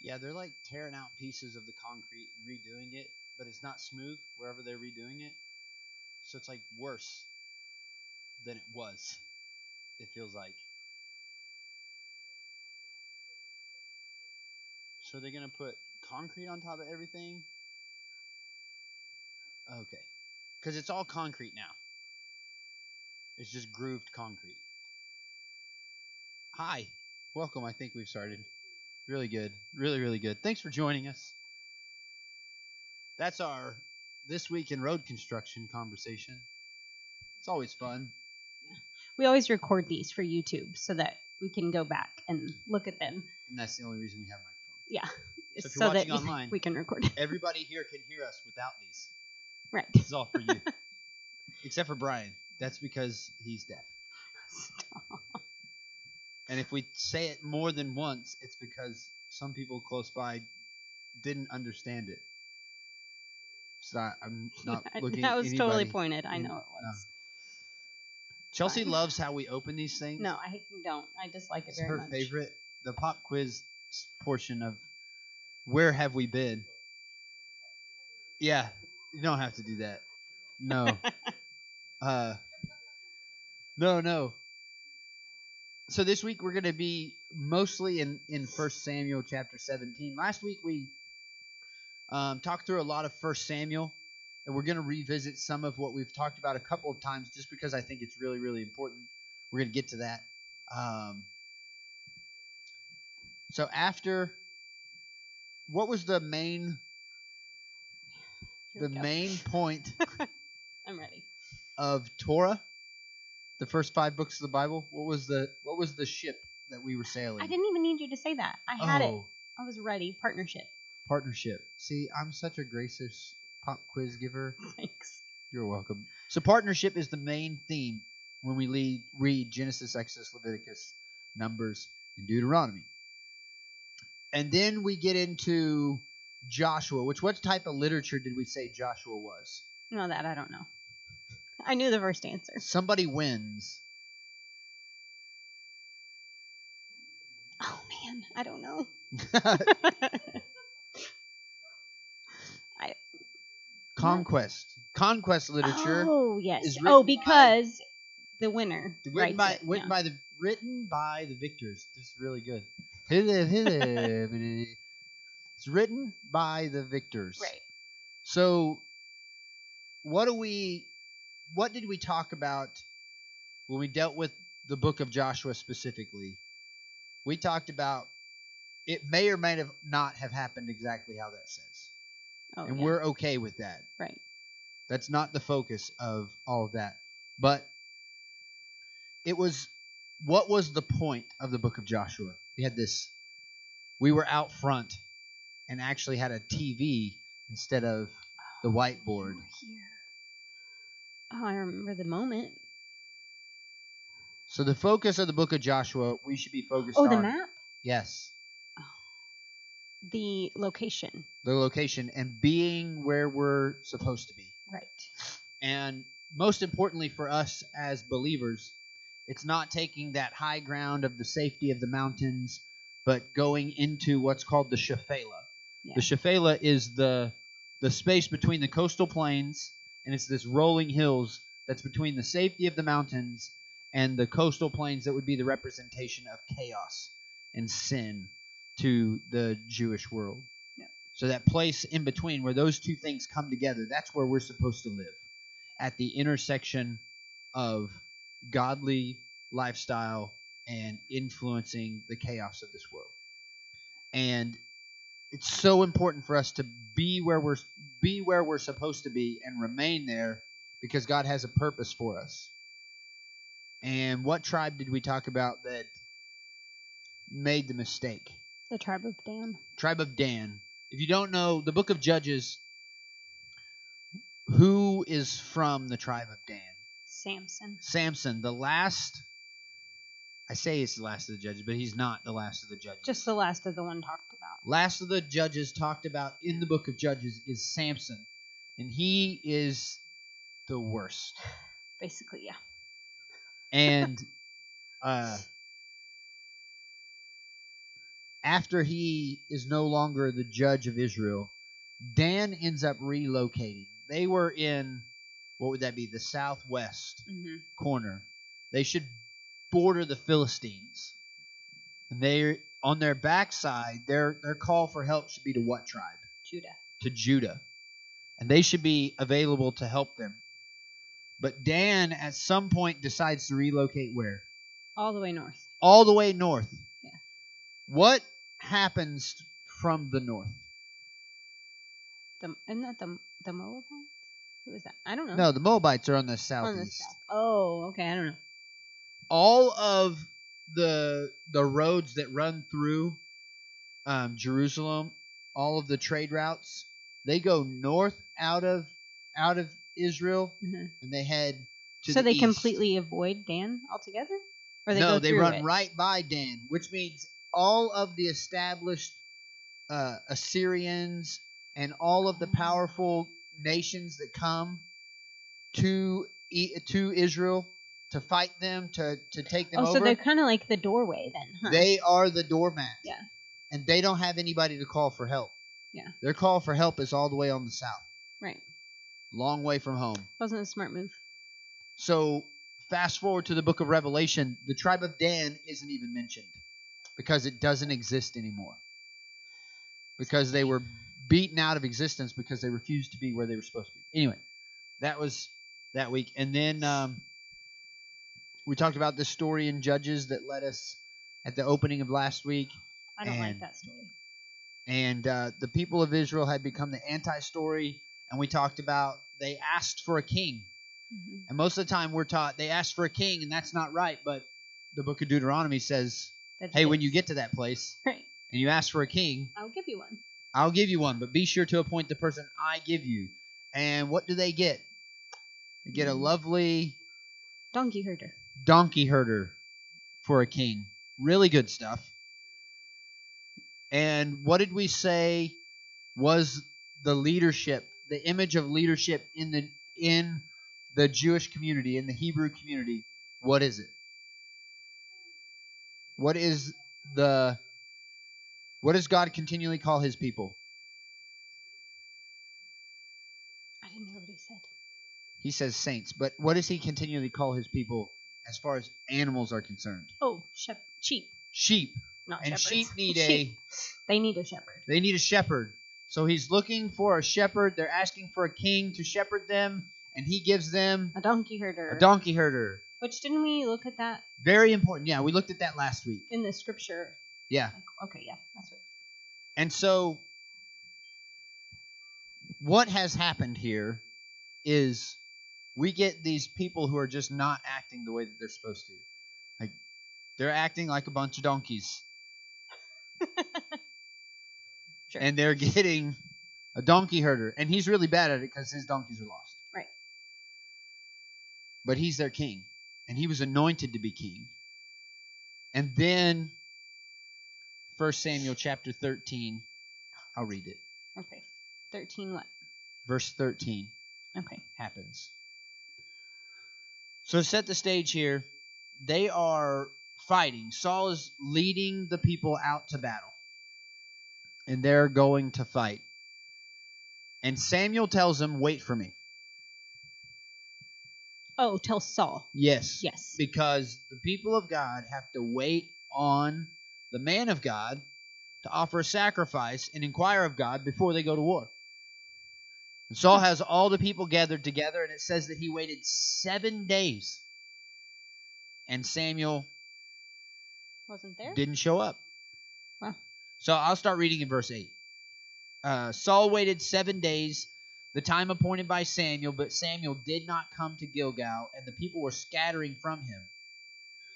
Yeah, they're like tearing out pieces of the concrete and redoing it, but it's not smooth wherever they're redoing it. So it's like worse than it was, it feels like. So they're going to put concrete on top of everything? Okay. Because it's all concrete now. It's just grooved concrete. Hi. Welcome. I think we've started. Really good. Really, really good. Thanks for joining us. That's our This Week in Road Construction conversation. It's always fun. We always record these for YouTube so that we can go back and look at them. And that's the only reason we have microphones. Yeah. So if you're watching that online, we can record. Everybody here can hear us without these. Right. This is all for you. Except for Brian. That's because he's deaf. Stop. And if we say it more than once, it's because some people close by didn't understand it. So I'm not looking at That was anybody. totally pointed. I know it was. No. Chelsea loves how we open these things. No, I don't. I dislike it It's very her much. favorite. The pop quiz portion of Where Have We Been? Yeah, you don't have to do that. No. No. So this week we're going to be mostly in 1 Samuel chapter 17. Last week we talked through a lot of 1 Samuel, and we're going to revisit some of what we've talked about a couple of times just because I think it's really, really important. We're going to get to that. So after, what was the main point I'm ready. of Torah? The first 5 books of the Bible. What was the ship that we were sailing? I didn't even need you to say that. I had it. Oh. I was ready. Partnership. See, I'm such a gracious pop quiz giver. Thanks. You're welcome. So partnership is the main theme when we read Genesis, Exodus, Leviticus, Numbers, and Deuteronomy. And then we get into Joshua, what type of literature did we say Joshua was? No, that I don't know. I knew the first answer. Somebody wins. Oh, man. I don't know. Conquest literature. Oh, yes. Is because the winner written by the victors. This is really good. It's written by the victors. Right. So what did we talk about when we dealt with the book of Joshua specifically? We talked about it may or may not have happened exactly how that says. And we're okay with that. Right. That's not the focus of all of that. But what was the point of the book of Joshua? We were out front and actually had a TV instead of the whiteboard. Oh, I remember the moment. So the focus of the book of Joshua, we should be focused on. Oh, the map? Yes. Oh. The location. The location and being where we're supposed to be. Right. And most importantly for us as believers, it's not taking that high ground of the safety of the mountains, but going into what's called the Shephelah. Yeah. The Shephelah is the space between the coastal plains, and it's this rolling hills that's between the safety of the mountains and the coastal plains that would be the representation of chaos and sin to the Jewish world. Yeah. So that place in between where those two things come together, that's where we're supposed to live, at the intersection of godly lifestyle and influencing the chaos of this world. And it's so important for us to be where we're supposed to be and remain there because God has a purpose for us. And what tribe did we talk about that made the mistake? The tribe of Dan. Tribe of Dan. If you don't know, the book of Judges, who is from the tribe of Dan? Samson, the last. I say it's the last of the judges, but he's not the last of the judges. Just the last of the one talked about. Last of the judges talked about in the book of Judges is Samson. And he is the worst. Basically, yeah. And after he is no longer the judge of Israel, Dan ends up relocating. They were in, what would that be, the southwest corner. They should border the Philistines. And they, on their backside, their call for help should be to what tribe? Judah. To Judah. And they should be available to help them. But Dan, at some point, decides to relocate where? All the way north. All the way north. Yeah. What happens from the north? Isn't that the Moabites? Who is that? I don't know. No, the Moabites are on the southeast. On the south. Oh, okay. I don't know. All of the roads that run through Jerusalem, all of the trade routes, they go north out of Israel, and they head to so the they east. completely avoid Dan altogether? Or they no, go they through run it? right by Dan, which means all of the established Assyrians and all of the powerful nations that come to Israel to fight them, to take them over. So they're kind of like the doorway then, huh? They are the doormat. Yeah. And they don't have anybody to call for help. Yeah. Their call for help is all the way on the south. Right. Long way from home. Wasn't a smart move. So fast forward to the book of Revelation, the tribe of Dan isn't even mentioned because it doesn't exist anymore. Because they were beaten out of existence because they refused to be where they were supposed to be. Anyway, that was that week. And then we talked about this story in Judges that led us at the opening of last week. I don't like that story. And the people of Israel had become the anti-story, and we talked about they asked for a king. Mm-hmm. And most of the time we're taught they asked for a king, and that's not right, but the book of Deuteronomy says, when you get to that place, right, and you ask for a king, I'll give you one. I'll give you one, but be sure to appoint the person I give you. And what do they get? They get a lovely donkey herder for a king. Really good stuff. And what did we say was the leadership, the image of leadership in the Jewish community, in the Hebrew community? What is it? What does God continually call his people? I didn't hear what he said. He says saints, but what does he continually call his people as far as animals are concerned? Oh, sheep. Sheep. Not and shepherds. Sheep need They need a shepherd. They need a shepherd. So he's looking for a shepherd. They're asking for a king to shepherd them, and he gives them a donkey herder. A donkey herder. Which, didn't we look at that? Very important. Yeah, we looked at that last week. In the scripture. Yeah. Okay, yeah, that's what. And so what has happened here is we get these people who are just not acting the way that they're supposed to. Like, they're acting like a bunch of donkeys. Sure. And they're getting a donkey herder. And he's really bad at it because his donkeys are lost. Right. But he's their king. And he was anointed to be king. And then 1 Samuel chapter 13. I'll read it. Okay. 13 what? Verse 13. Okay. Happens. So to set the stage here, they are fighting. Saul is leading the people out to battle. And they're going to fight. And Samuel tells them, wait for me. Oh, tell Saul. Yes. Yes. Because the people of God have to wait on the man of God to offer a sacrifice and inquire of God before they go to war. And Saul has all the people gathered together, and it says that he waited 7 days. And Samuel wasn't there? Didn't show up. Wow. So I'll start reading in verse 8. Saul waited 7 days, the time appointed by Samuel, but Samuel did not come to Gilgal, and the people were scattering from him.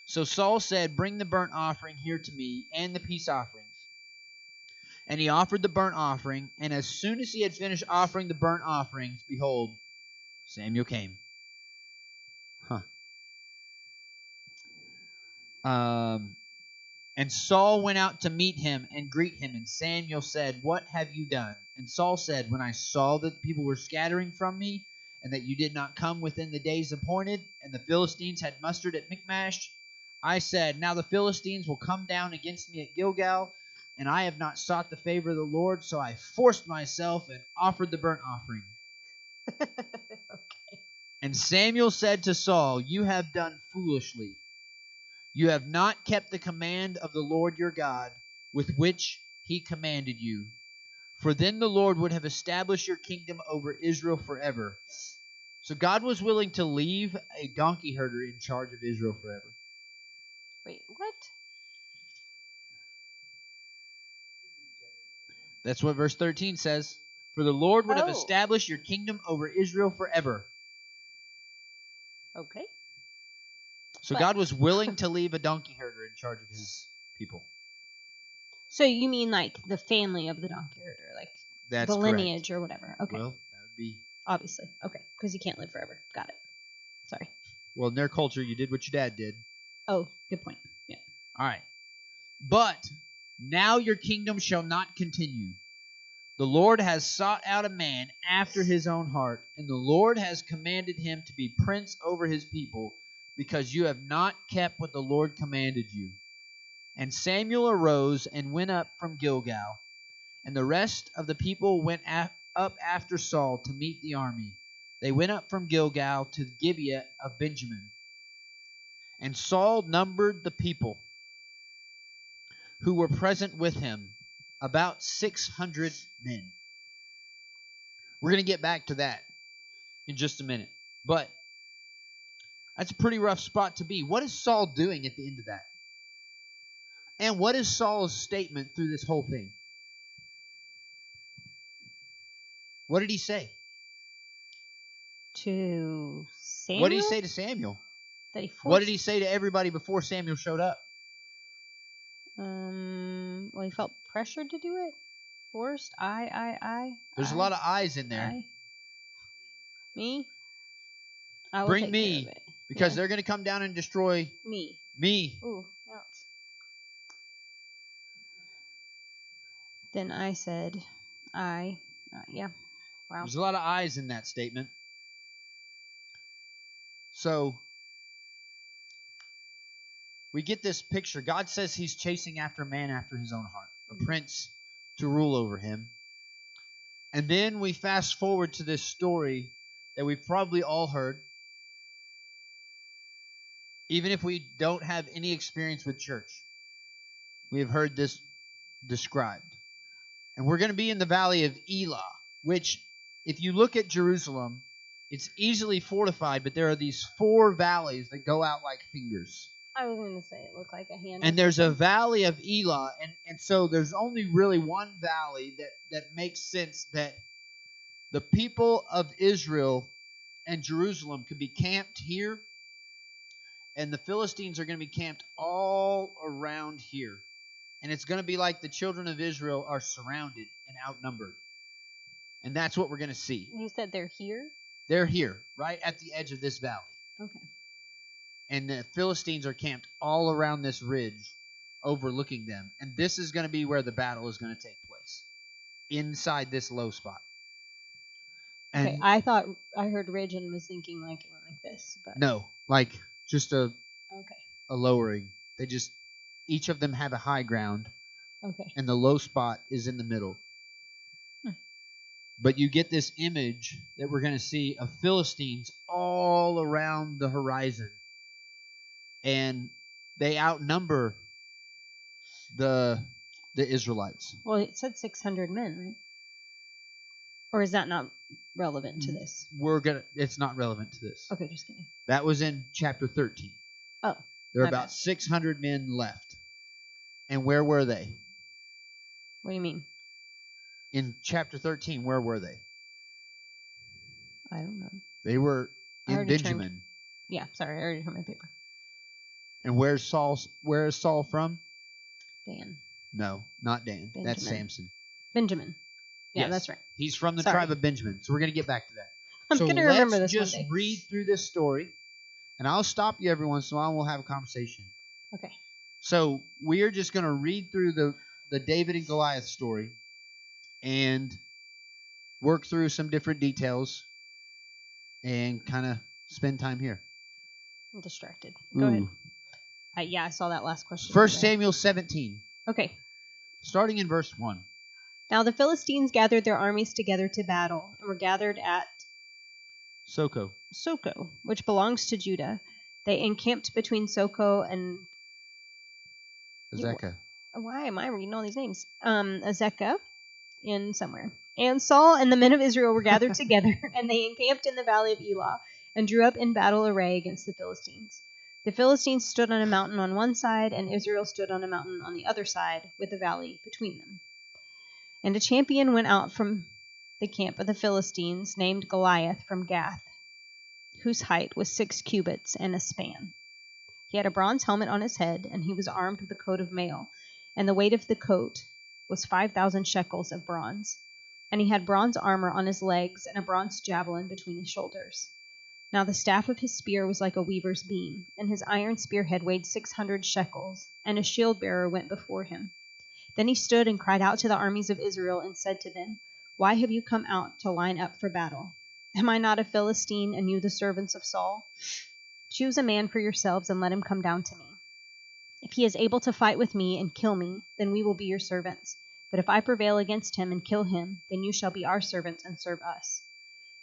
So Saul said, bring the burnt offering here to me, and the peace offerings. And he offered the burnt offering, and as soon as he had finished offering the burnt offerings, behold, Samuel came. And Saul went out to meet him and greet him, and Samuel said, what have you done? And Saul said, when I saw that the people were scattering from me, and that you did not come within the days appointed, and the Philistines had mustered at Michmash, I said, now the Philistines will come down against me at Gilgal, and I have not sought the favor of the Lord, so I forced myself and offered the burnt offering. Okay. And Samuel said to Saul, you have done foolishly. You have not kept the command of the Lord your God, with which he commanded you. For then the Lord would have established your kingdom over Israel forever. So God was willing to leave a donkey herder in charge of Israel forever. Wait, what? That's what verse 13 says. For the Lord would have Oh. established your kingdom over Israel forever. Okay. So But- God was willing to leave a donkey herder in charge of his people. So you mean like the family of the donkey herder, like That's the correct. lineage or whatever? Okay. Well, that would be... Obviously. Okay. Because you can't live forever. Got it. Sorry. Well, in their culture, you did what your dad did. Oh, good point. Yeah. All right. But now your kingdom shall not continue. The Lord has sought out a man after his own heart, and the Lord has commanded him to be prince over his people, because you have not kept what the Lord commanded you. And Samuel arose and went up from Gilgal, and the rest of the people went up after Saul to meet the army. They went up from Gilgal to Gibeah of Benjamin. And Saul numbered the people who were present with him, about 600 men. We're going to get back to that in just a minute. But that's a pretty rough spot to be. What is Saul doing at the end of that? And what is Saul's statement through this whole thing? What did he say? To Samuel? What did he say to Samuel? That he forced... What did he say to everybody before Samuel showed up? Well, he felt pressured to do it. Forced. I. There's a lot of I's in there. Me? I will Bring take me, care of it. because Yeah. they're going to come down and destroy Me. me. Ooh, ouch. Then I said, yeah. Wow. There's a lot of I's in that statement. So we get this picture. God says he's chasing after a man after his own heart, a prince to rule over him. And then we fast forward to this story that we've probably all heard, even if we don't have any experience with church. We have heard this described. And we're going to be in the valley of Elah, which, if you look at Jerusalem, it's easily fortified, but there are these 4 valleys that go out like fingers. I was going to say it looked like a hand. And there's a valley of Elah, and so there's only really one valley that makes sense, that the people of Israel and Jerusalem could be camped here, and the Philistines are going to be camped all around here. And it's going to be like the children of Israel are surrounded and outnumbered. And that's what we're going to see. You said they're here? They're here, right at the edge of this valley. Okay. And the Philistines are camped all around this ridge, overlooking them. And this is going to be where the battle is going to take place, inside this low spot. And Okay, I thought I heard ridge and was thinking like it went like this, but no, like just a okay. lowering. They just, each of them have a high ground, Okay. and the low spot is in the middle. But you get this image that we're going to see of Philistines all around the horizon. And they outnumber the Israelites. Well, it said 600 men, right? Or is that not relevant to this? It's not relevant to this. Okay, just kidding. That was in chapter 13. Oh. There are my about bad. 600 men left. And where were they? What do you mean? In chapter 13, where were they? I don't know. They were I in already Benjamin. Yeah, sorry, I already turned my paper. And where is Saul from? Dan. No, not Dan. That's Benjamin. Samson. Benjamin. Yeah, Yes. that's right. He's from the Sorry. tribe of Benjamin. So we're going to get back to that. I'm So going to remember let's this just one day. read through this story, and I'll stop you every once in a while, and we'll have a conversation. Okay. So we are just going to read through the David and Goliath story and work through some different details and kind of spend time here. I'm distracted. Go ahead. Ooh. Yeah, I saw that last question. 1 Samuel 17. Okay. Starting in verse 1. Now the Philistines gathered their armies together to battle, and were gathered at Soko. Soko, which belongs to Judah. They encamped between Soko and Azekah. why am I reading all these names? Azekah in somewhere. And Saul and the men of Israel were gathered together, and they encamped in the valley of Elah, and drew up in battle array against the Philistines. The Philistines stood on a mountain on one side, and Israel stood on a mountain on the other side, with a valley between them. And a champion went out from the camp of the Philistines, named Goliath from Gath, whose height was 6 cubits and a span. He had a bronze helmet on his head, and he was armed with a coat of mail, and the weight of the coat was 5,000 shekels of bronze. And he had bronze armor on his legs, and a bronze javelin between his shoulders. Now the staff of his spear was like a weaver's beam, and his iron spearhead weighed 600 shekels, and a shield-bearer went before him. Then he stood and cried out to the armies of Israel, and said to them, Why have you come out to line up for battle? Am I not a Philistine, and you the servants of Saul? Choose a man for yourselves, and let him come down to me. If he is able to fight with me and kill me, then we will be your servants. But if I prevail against him and kill him, then you shall be our servants and serve us.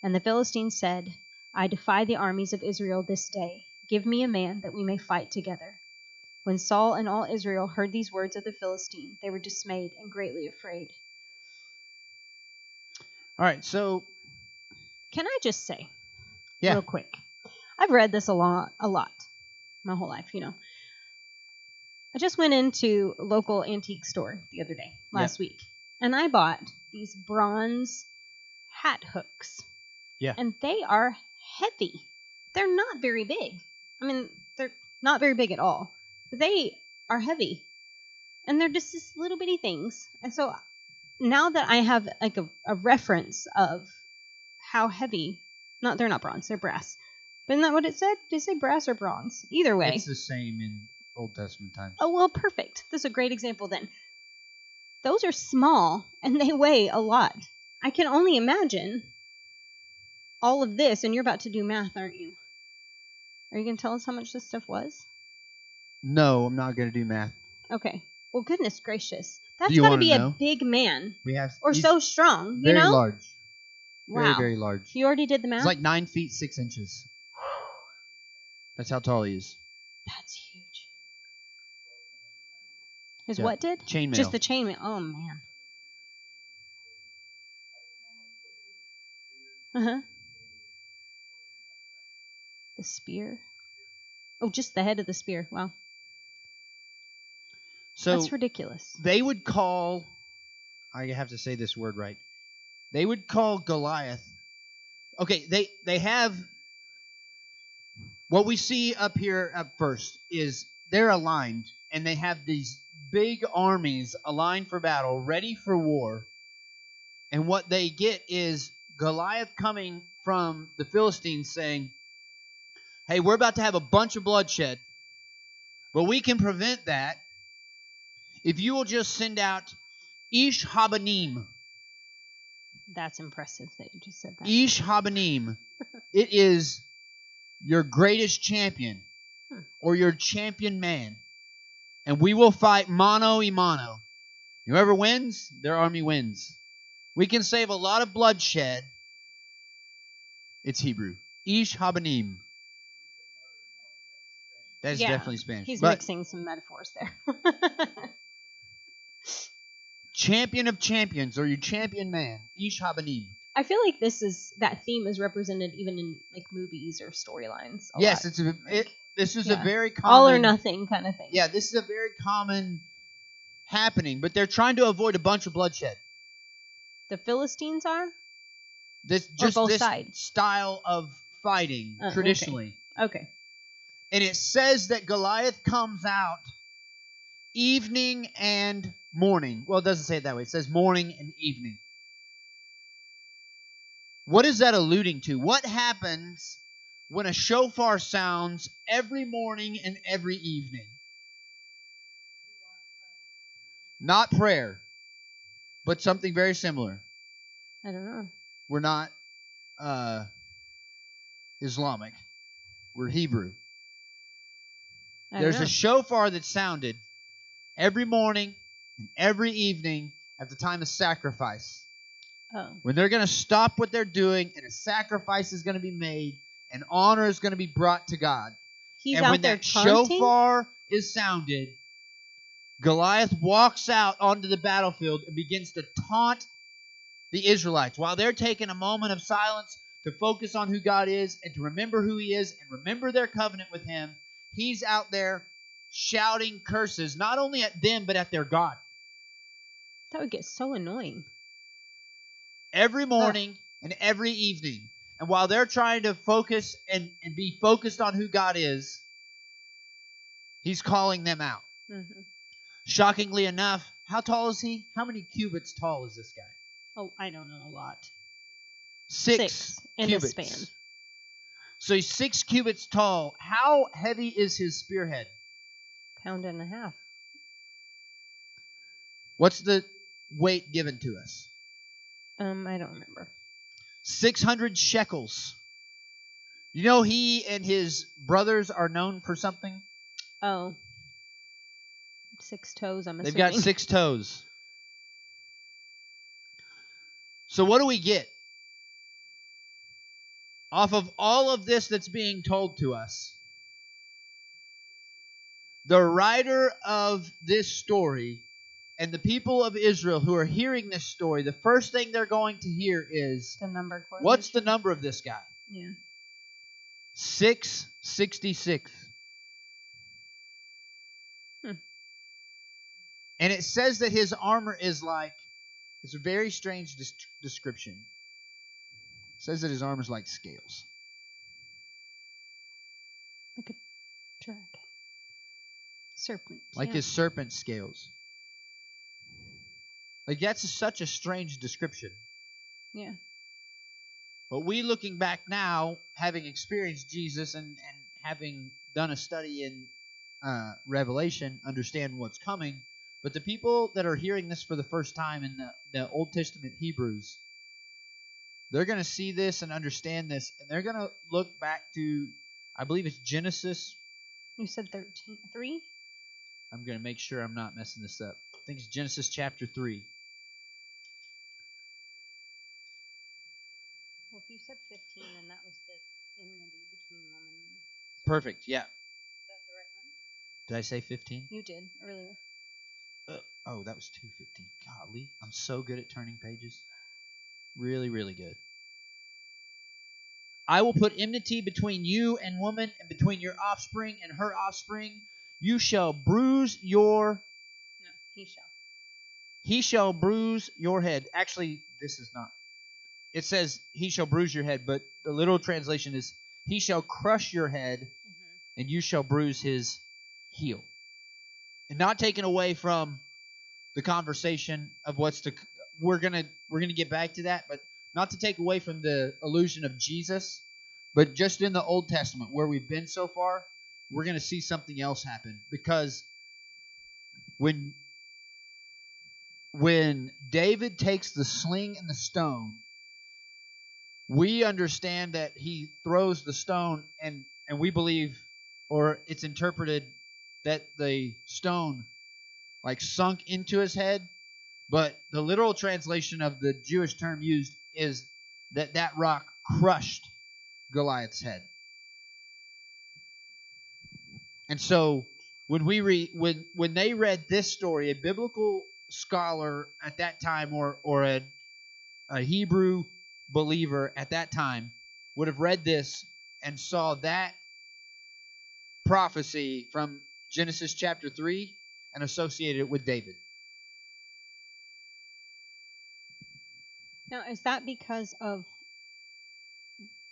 And the Philistines said, I defy the armies of Israel this day. Give me a man that we may fight together. When Saul and all Israel heard these words of the Philistine, they were dismayed and greatly afraid. All right, so Can I just say, yeah, real quick, I've read this a lot, my whole life, I just went into a local antique store the other day, last week, and I bought these bronze hat hooks. Yeah. And they are heavy. They're not very big. I mean, they're not very big at all. But they are heavy. And they're just this little bitty things. And so now that I have like a reference of how heavy, they're not bronze, they're brass. But isn't that what it said? Did it say brass or bronze? Either way. It's the same in Old Testament times. Oh, well, perfect. This is a great example then. Those are small, and they weigh a lot. I can only imagine all of this, and you're about to do math, aren't you? Are you going to tell us how much this stuff was? No, I'm not going to do math. Okay. Well, goodness gracious. That's you got to wanna be know? a big man. Or He's so strong, very large. Wow. Very, very large. You already did the math? It's like 9 feet 6 inches. That's how tall he is. That's huge. His Yeah. what did? Chainmail. Just the chainmail. Oh, man. Uh-huh. The spear? Oh, just the head of the spear. Wow. So that's ridiculous. They would call, I have to say this word right. They would call Goliath. Okay, they have, what we see up here up first is they're aligned, and they have these big armies aligned for battle, ready for war. And what they get is Goliath coming from the Philistines saying, hey, we're about to have a bunch of bloodshed, but we can prevent that if you will just send out Ish Habanim. That's impressive that you just said that. Ish Habanim. It is your greatest champion or your champion man. And we will fight mano a mano. Whoever wins, their army wins. We can save a lot of bloodshed. It's Hebrew. Ish Habanim. That is definitely Spanish. He's mixing some metaphors there. Champion of champions, or your champion man. Ish Habanim. I feel like that theme is represented even in like movies or storylines. Yes, lot. this is a very common... all or nothing kind of thing. Yeah, this is a very common happening, but they're trying to avoid a bunch of bloodshed. The Philistines are? This sides? Style of fighting, traditionally. Okay. And it says that Goliath comes out evening and morning. Well, it doesn't say it that way. It says morning and evening. What is that alluding to? What happens when a shofar sounds every morning and every evening? Not prayer, but something very similar. I don't know. We're not Islamic. We're Hebrew. There's a shofar that sounded every morning And every evening at the time of sacrifice, Oh. when they're going to stop what they're doing and a sacrifice is going to be made and honor is going to be brought to God. He's and out when there that taunting? shofar is sounded, Goliath walks out onto the battlefield and begins to taunt the Israelites while they're taking a moment of silence to focus on who God is and to remember who He is and remember their covenant with Him. He's out there shouting curses, not only at them, but at their God. That would get so annoying. Every morning and every evening. And while they're trying to focus and be focused on who God is, He's calling them out. Mm-hmm. Shockingly enough, how tall is he? How many cubits tall is this guy? Oh, I don't know, a lot. 6 in cubits. a span. So he's 6 cubits tall. How heavy is his spearhead? 1.5 pounds. What's the weight given to us? I don't remember. 600 shekels. You know he and his brothers are known for something? Oh. 6 toes, I'm assuming. They've got 6 toes. So what do we get? Off of all of this that's being told to us, the writer of this story and the people of Israel who are hearing this story, the first thing they're going to hear is, the number correlation. What's the number of this guy? Yeah. 666. And it says that his armor is like, it's a very strange description. It says that his armor is like scales. Like a dragon. Serpent. Like his serpent scales. Like that's such a strange description. Yeah. But we looking back now, having experienced Jesus and having done a study in Revelation, understand what's coming. But the people that are hearing this for the first time in the Old Testament Hebrews, they're going to see this and understand this, and they're going to look back to, I believe it's Genesis. You said 3? I'm going to make sure I'm not messing this up. I think it's Genesis chapter 3. Well, if you said 15, then that was the enmity between woman and serpent. Perfect, yeah. Is that the right one? Did I say 15? You did earlier. Oh, that was 2:15. Golly, I'm so good at turning pages. Really, really good. I will put enmity between you and woman, and between your offspring and her offspring. You shall bruise your... No, he shall. He shall bruise your head. Actually, this is not. It says, he shall bruise your head, but the literal translation is, he shall crush your head, and you shall bruise his heel. And not taken away from the conversation of what's to... We're gonna get back to that, but not to take away from the illusion of Jesus, but just in the Old Testament, where we've been so far, we're going to see something else happen. Because when David takes the sling and the stone, we understand that he throws the stone, and we believe, or it's interpreted, that the stone like sunk into his head. But the literal translation of the Jewish term used is that rock crushed Goliath's head. And so when when they read this story, a biblical scholar at that time or a Hebrew believer at that time would have read this and saw that prophecy from Genesis chapter 3 and associated it with David. Now, is that because of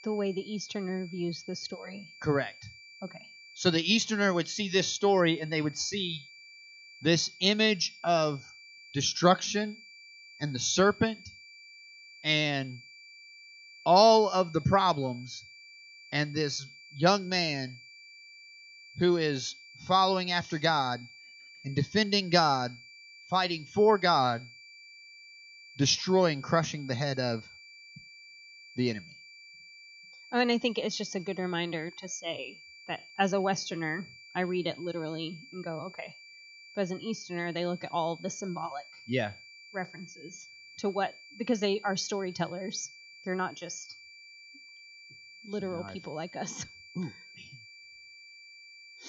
the way the Easterner views the story? Correct. Okay. So the Easterner would see this story and they would see this image of destruction and the serpent and all of the problems, and this young man who is following after God and defending God, fighting for God, destroying, crushing the head of the enemy. Oh, and I think it's just a good reminder to say that as a Westerner, I read it literally and go, okay, But as an Easterner, they look at all of the symbolic Yeah. references to what, because they are storytellers. They're not just literal people like us. Ooh, man.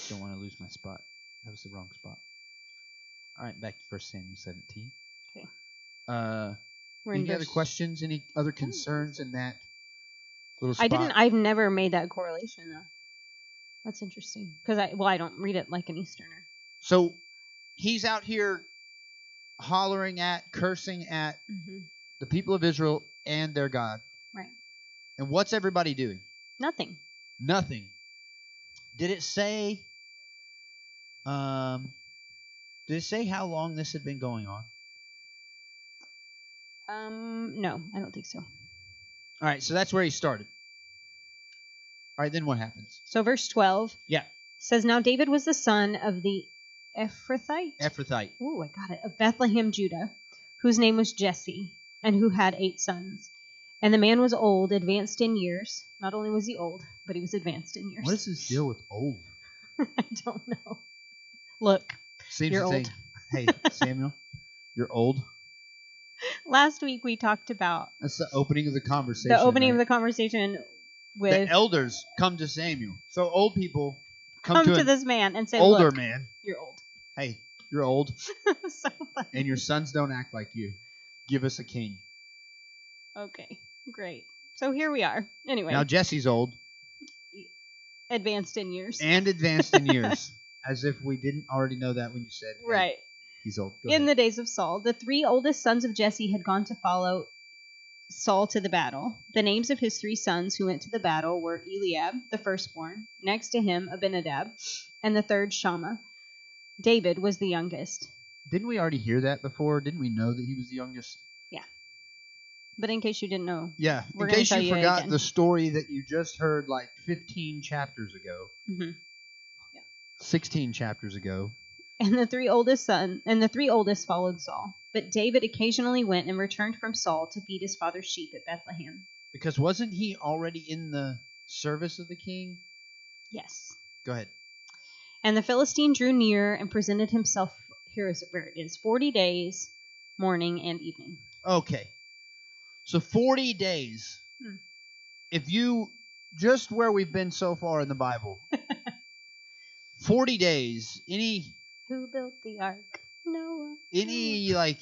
Don't want to lose my spot. That was the wrong spot. All right, back to 1 Samuel 17. Okay. We're any other questions? Any other concerns in that little spot? I've never made that correlation, though. That's interesting. Because I don't read it like an Easterner. So he's out here hollering at, cursing at the people of Israel and their God. Right. And what's everybody doing? Nothing. Did it say how long this had been going on? No, I don't think so. All right, so that's where he started. All right, then what happens? So verse 12 says, Now David was the son of the Ephrathite. Ooh, I got it. Of Bethlehem, Judah, whose name was Jesse, and who had 8 sons. And the man was old, advanced in years. Not only was he old, but he was advanced in years. What is this deal with old? I don't know. Look, you're old. Hey, Samuel, you're old. Last week we talked about... That's the opening of the conversation. The opening of the conversation with... The elders come to Samuel. So old people come to this man and say, older Look, man. You're old. Hey, you're old. So funny. And your sons don't act like you. Give us a king. Okay, great. So here we are. Anyway. Now Jesse's old. Advanced in years. And advanced in years. As if we didn't already know that when you said, hey, right. He's old. Go in ahead. the days of Saul, the 3 oldest sons of Jesse had gone to follow Saul to the battle. The names of his 3 sons who went to the battle were Eliab, the firstborn, next to him Abinadab, and the third Shammah. David was the youngest. Didn't we already hear that before? Didn't we know that he was the youngest? Yeah. But in case you didn't know. Yeah, in case you forgot the story that you just heard like 15 chapters ago. Mm-hmm. Yeah. 16 chapters ago. And the 3 oldest followed Saul. But David occasionally went and returned from Saul to feed his father's sheep at Bethlehem. Because wasn't he already in the service of the king? Yes. Go ahead. And the Philistine drew near and presented himself. Here is where it is. 40 days, morning and evening. Okay. So 40 days. If you, just where we've been so far in the Bible, 40 days, Who built the ark? Noah. Yeah.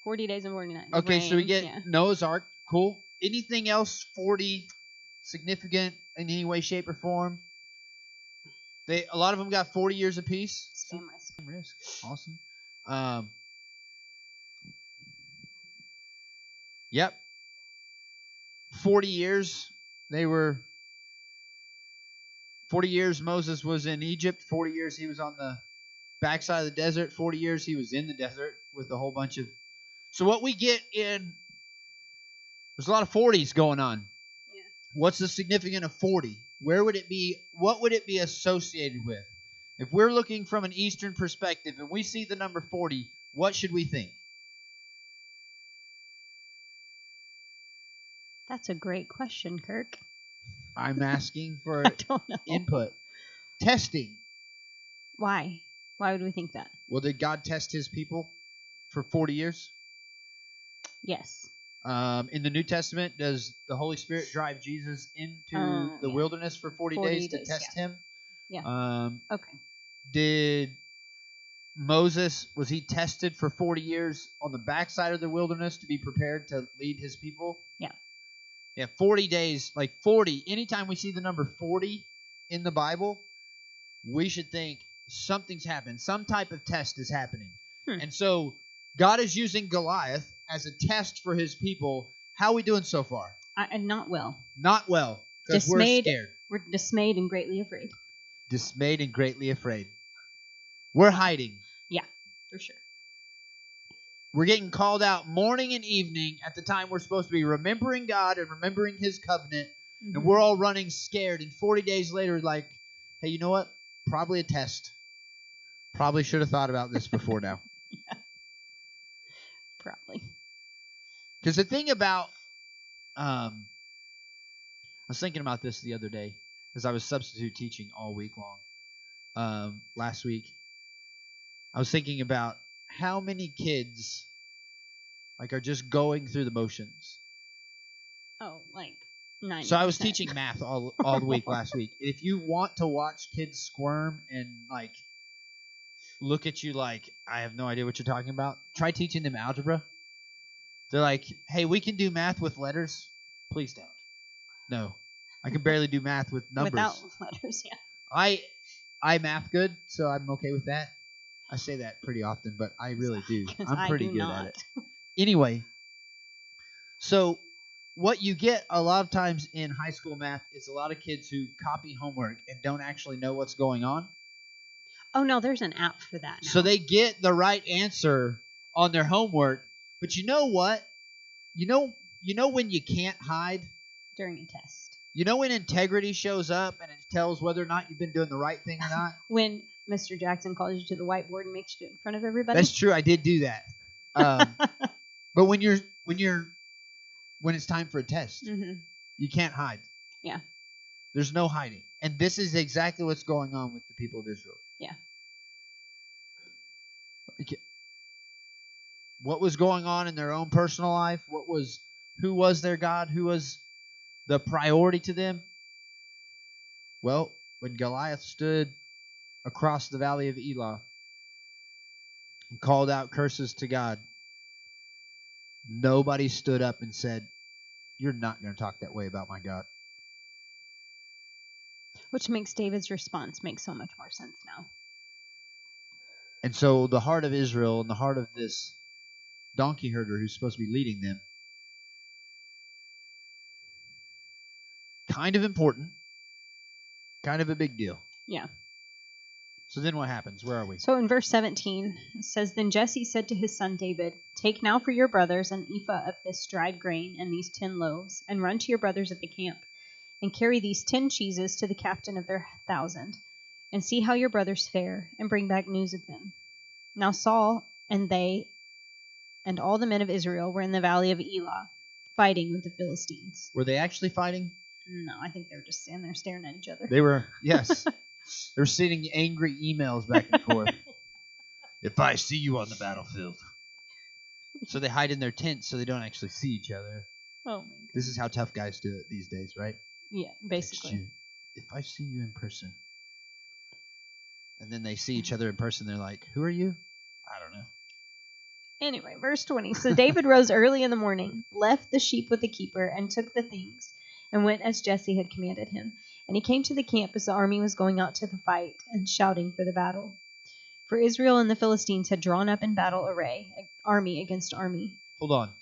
40 days and 40 nights. Okay, so we get Noah's ark. Cool. Anything else 40 significant in any way, shape, or form? A lot of them got 40 years apiece. Spam risk. Awesome. Yep. 40 years. 40 years Moses was in Egypt. 40 years he was on the backside of the desert. 40 years he was in the desert with a whole bunch of... So what we get there's a lot of 40s going on. Yeah. What's the significance of 40? Where would it be? What would it be associated with? If we're looking from an Eastern perspective and we see the number 40, what should we think? That's a great question, Kirk. I'm asking for I don't know. input. Testing. Why? Why would we think that? Well, did God test his people for 40 years? Yes. In the New Testament, does the Holy Spirit drive Jesus into the wilderness for 40 days to test him? Yeah. Okay. Did Moses, was he tested for 40 years on the backside of the wilderness to be prepared to lead his people? Yeah. Yeah, 40 days, like 40. Anytime we see the number 40 in the Bible, we should think something's happened. Some type of test is happening. And so God is using Goliath as a test for his people. How are we doing so far? Not well. Not well, because we're scared. We're dismayed and greatly afraid. Dismayed and greatly afraid. We're hiding. Yeah, for sure. We're getting called out morning and evening at the time we're supposed to be remembering God and remembering his covenant. And we're all running scared. And 40 days later, like, hey, you know what? Probably a test. Probably should have thought about this before now. Yeah. Probably. Because the thing about, I was thinking about this the other day as I was substitute teaching all week long last week. I was thinking about how many kids are just going through the motions. Oh, like 90%. So I was teaching math all the week last week. If you want to watch kids squirm and look at you like I have no idea what you're talking about, try teaching them algebra. They're like, hey, we can do math with letters. Please don't. No. I can barely do math with numbers. Without letters, yeah. I math good, so I'm okay with that. I say that pretty often, but I really do. I'm pretty good at it. Anyway, so what you get a lot of times in high school math is a lot of kids who copy homework and don't actually know what's going on. Oh, no, there's an app for that now. So they get the right answer on their homework, but you know what? You know when you can't hide? During a test. You know when integrity shows up and it tells whether or not you've been doing the right thing or not? When Mr. Jackson calls you to the whiteboard and makes you do it in front of everybody? That's true. I did do that. But when it's time for a test, you can't hide. Yeah. There's no hiding. And this is exactly what's going on with the people of Israel. Yeah. What was going on in their own personal life? Who was their God? Who was the priority to them? Well, when Goliath stood across the valley of Elah and called out curses to God, nobody stood up and said, "You're not going to talk that way about my God." Which makes David's response make so much more sense now. And so the heart of Israel and the heart of this donkey herder who's supposed to be leading them, kind of important, kind of a big deal. Yeah. So then what happens? Where are we? So in verse 17, it says, Then Jesse said to his son David, Take now for your brothers an ephah of this dried grain and these 10 loaves, and run to your brothers at the camp, and carry these 10 cheeses to the captain of their 1,000, and see how your brothers fare, and bring back news of them. Now Saul and they and all the men of Israel were in the valley of Elah, fighting with the Philistines. Were they actually fighting? No, I think they were just standing there staring at each other. They were, yes. They were sending angry emails back and forth. If I see you on the battlefield. So they hide in their tents so they don't actually see each other. Oh my God. This is how tough guys do it these days, right? Yeah, basically. If I see you in person. And then they see each other in person, they're like, who are you? I don't know. Anyway, verse 20. So David rose early in the morning, left the sheep with the keeper, and took the things, and went as Jesse had commanded him. And he came to the camp as the army was going out to the fight, and shouting for the battle. For Israel and the Philistines had drawn up in battle array, army against army. Hold on.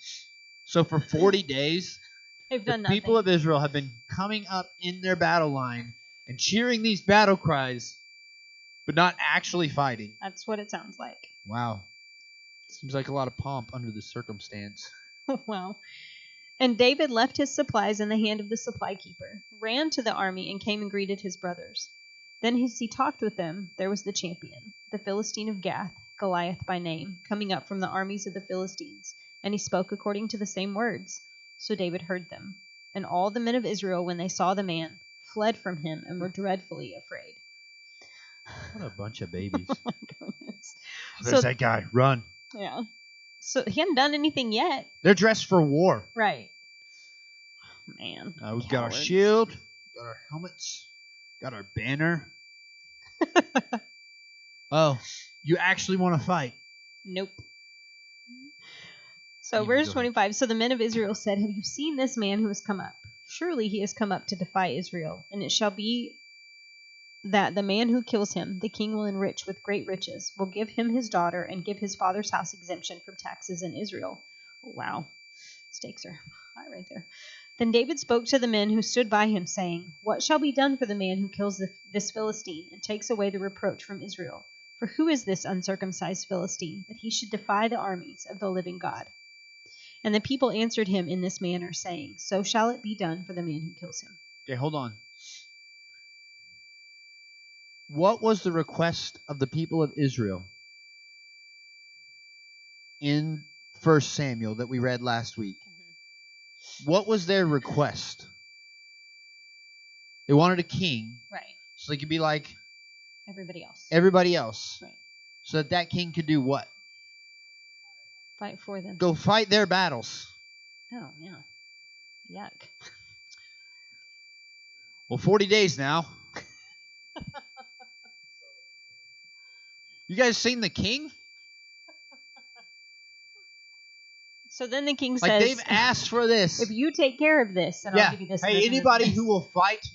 So for 40 days, They've done the nothing. people of Israel have been coming up in their battle line and cheering these battle cries, but not actually fighting. That's what it sounds like. Wow. Seems like a lot of pomp under the circumstance. Wow. And David left his supplies in the hand of the supply keeper, ran to the army, and came and greeted his brothers. Then as he talked with them, there was the champion, the Philistine of Gath, Goliath by name, coming up from the armies of the Philistines, and he spoke according to the same words. So David heard them. And all the men of Israel, when they saw the man, fled from him and were dreadfully afraid. What a bunch of babies. Oh my goodness. There's that guy. Run. Yeah. So he hadn't done anything yet. They're dressed for war. Right. Man. We've got our shield, got our helmets, got our banner. Oh, you actually want to fight? Nope. So verse 25. So the men of Israel said, Have you seen this man who has come up? Surely he has come up to defy Israel. And it shall be that the man who kills him, the king will enrich with great riches, will give him his daughter, and give his father's house exemption from taxes in Israel. Oh, wow. Stakes are high right there. Then David spoke to the men who stood by him, saying, What shall be done for the man who kills this Philistine, and takes away the reproach from Israel? For who is this uncircumcised Philistine, that he should defy the armies of the living God? And the people answered him in this manner, saying, So shall it be done for the man who kills him. Okay, hold on. What was the request of the people of Israel in 1 Samuel that we read last week? What was their request? They wanted a king. Right. So they could be like everybody else. Everybody else. Right. so that that king could do what? Fight for them. Go fight their battles. Oh, yeah. Yuck. Well, 40 days now. You guys seen the king? So then the king Like says, they've asked for this. if you take care of this, then I'll give you this. and Hey, this, and anybody this. who will fight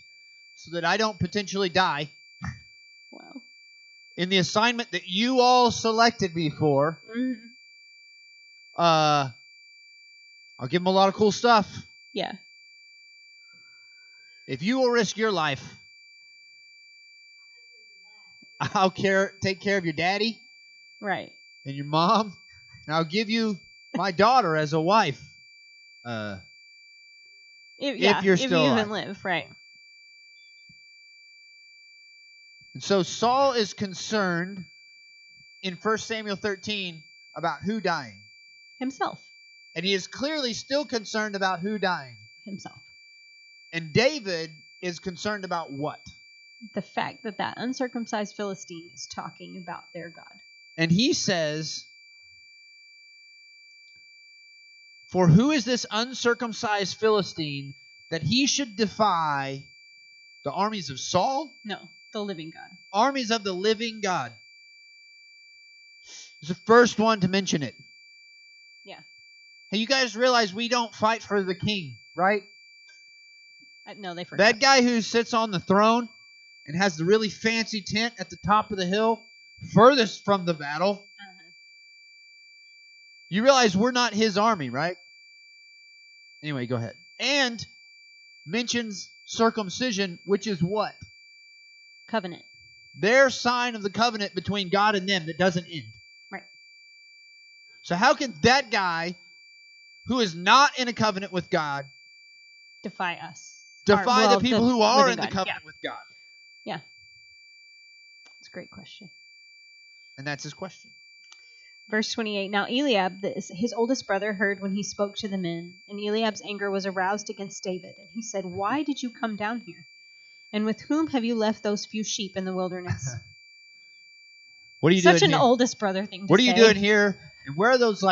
so that I don't potentially die Wow. in the assignment that you all selected me for, Mm-hmm. I'll give them a lot of cool stuff. Yeah. If you will risk your life, I'll take care of your daddy Right. and your mom, and I'll give you my daughter as a wife. If you're still you alive. even live, right. And so Saul is concerned in 1 Samuel 13 about who dying. Himself. And he is clearly still concerned about who dying. Himself. And David is concerned about what? The fact that that uncircumcised Philistine is talking about their God. And he says, for who is this uncircumcised Philistine that he should defy the armies of Saul? No, the living God. Armies of the living God. He's the first one to mention it. Yeah. Hey, you guys realize we don't fight for the king, right? No, they forgot. That guy who sits on the throne and has the really fancy tent at the top of the hill, furthest from the battle. Uh-huh. You realize we're not his army, right? Anyway, go ahead. And mentions circumcision, which is what? Covenant. Their sign of the covenant between God and them that doesn't end. Right. So how can that guy who is not in a covenant with God Defy us. defy the people who are in the God. covenant with God? Yeah. It's a great question. And that's his question. Verse 28, now Eliab, his oldest brother, heard when he spoke to the men, and Eliab's anger was aroused against David. And he said, why did you come down here? And with whom have you left those few sheep in the wilderness? What are you doing Such an here? oldest brother thing to say. What are you doing here? And where are those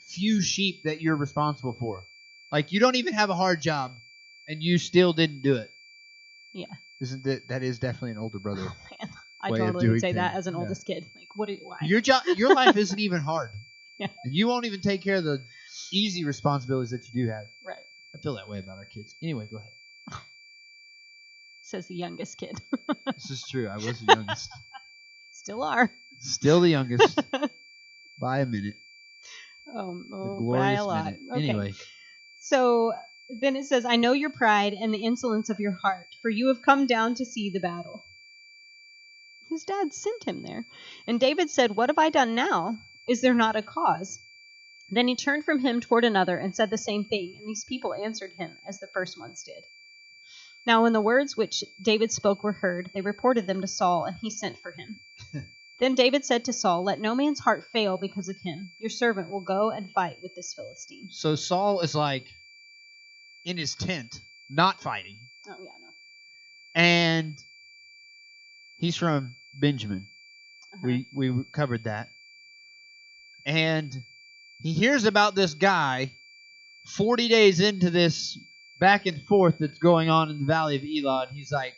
few sheep that you're responsible for? You don't even have a hard job, and you still didn't do it. Yeah. Isn't that is definitely an older brother? Oh, man. I way of totally doing would say that things. as an Yeah. oldest kid. Why? Your life isn't even hard. Yeah. And you won't even take care of the easy responsibilities that you do have. Right. I feel that way about our kids. Anyway, go ahead. Says the youngest kid. This is true. I was the youngest. Still are. Still the youngest. By a minute. Oh, The by glorious a lot. minute. Okay. Anyway. So then it says, I know your pride and the insolence of your heart, for you have come down to see the battle. His dad sent him there. And David said, what have I done now? Is there not a cause? Then he turned from him toward another and said the same thing, and these people answered him as the first ones did. Now when the words which David spoke were heard, they reported them to Saul, and he sent for him. Then David said to Saul, let no man's heart fail because of him. Your servant will go and fight with this Philistine. So Saul is in his tent, not fighting. Oh, yeah, no. And he's from Benjamin. Uh-huh. We covered that. And he hears about this guy 40 days into this back and forth that's going on in the valley of Elah. And he's like,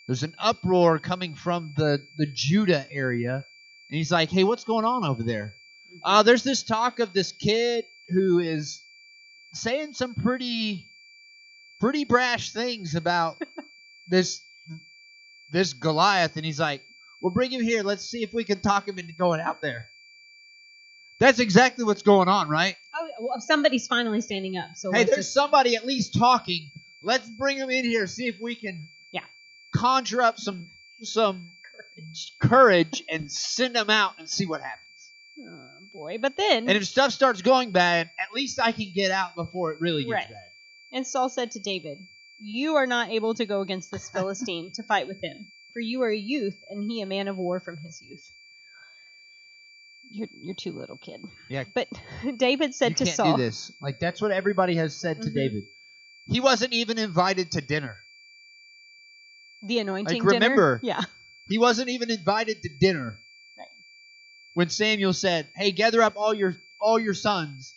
there's an uproar coming from the Judah area. And he's like, hey, what's going on over there? There's this talk of this kid who is saying some pretty brash things about this Goliath. And he's like, well, bring him here. Let's see if we can talk him into going out there. That's exactly what's going on, right? Oh, well, somebody's finally standing up. So hey, there's somebody at least talking. Let's bring him in here, see if we can conjure up some courage and send him out and see what happens. Oh, boy. But then... And if stuff starts going bad, at least I can get out before it really gets bad. And Saul said to David, you are not able to go against this Philistine to fight with him, for you are a youth, and he a man of war from his youth. You're too little, kid. Yeah. But David said to Saul... You can't do this. That's what everybody has said to David. He wasn't even invited to dinner. The anointing dinner? Remember, yeah. he wasn't even invited to dinner. when Samuel said, "Hey, gather up all your sons."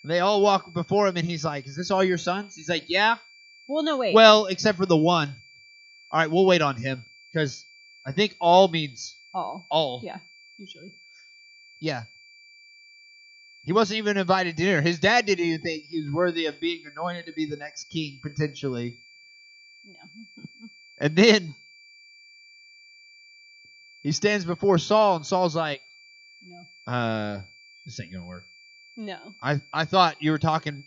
They all walk before him, and he's like, "Is this all your sons?" He's like, "Yeah." Well, no, wait. Well, except for the one. All right, we'll wait on him because I think all means all. all. Yeah, usually. Yeah. He wasn't even invited to dinner. His dad didn't even think he was worthy of being anointed to be the next king, potentially. No. And then he stands before Saul, and Saul's like, No. This ain't going to work. No. I thought you were talking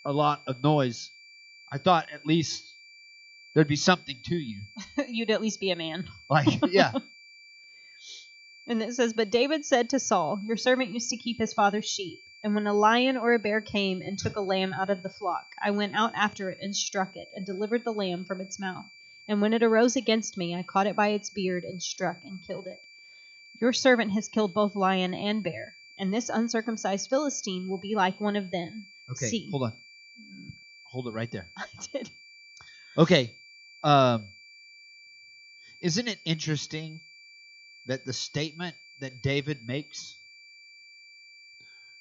a lot of noise. I thought at least there'd be something to you. You'd at least be a man. Like, yeah. And it says, but David said to Saul, your servant used to keep his father's sheep. And when a lion or a bear came and took a lamb out of the flock, I went out after it and struck it and delivered the lamb from its mouth. And when it arose against me, I caught it by its beard and struck and killed it. Your servant has killed both lion and bear, and this uncircumcised Philistine will be like one of them. Okay, See. hold on. Hold it right there. I did. Okay. Isn't it interesting that the statement that David makes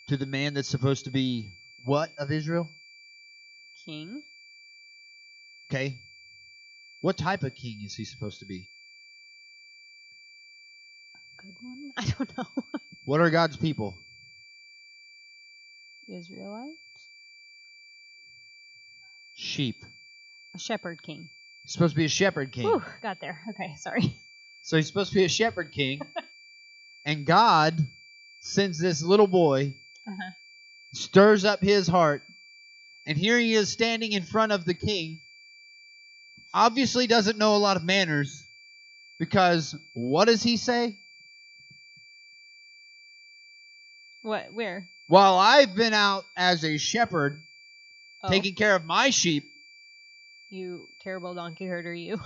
to the man that's supposed to be what of Israel? King. Okay. What type of king is he supposed to be? Good one? I don't know. What are God's people? Israelites? Sheep. A shepherd king. He's supposed to be a shepherd king. Whew, got there. Okay, sorry. So he's supposed to be a shepherd king. And God sends this little boy, stirs up his heart, and here he is standing in front of the king. Obviously doesn't know a lot of manners, because what does he say? What? Where? While I've been out as a shepherd, taking care of my sheep. You terrible donkey herder, you.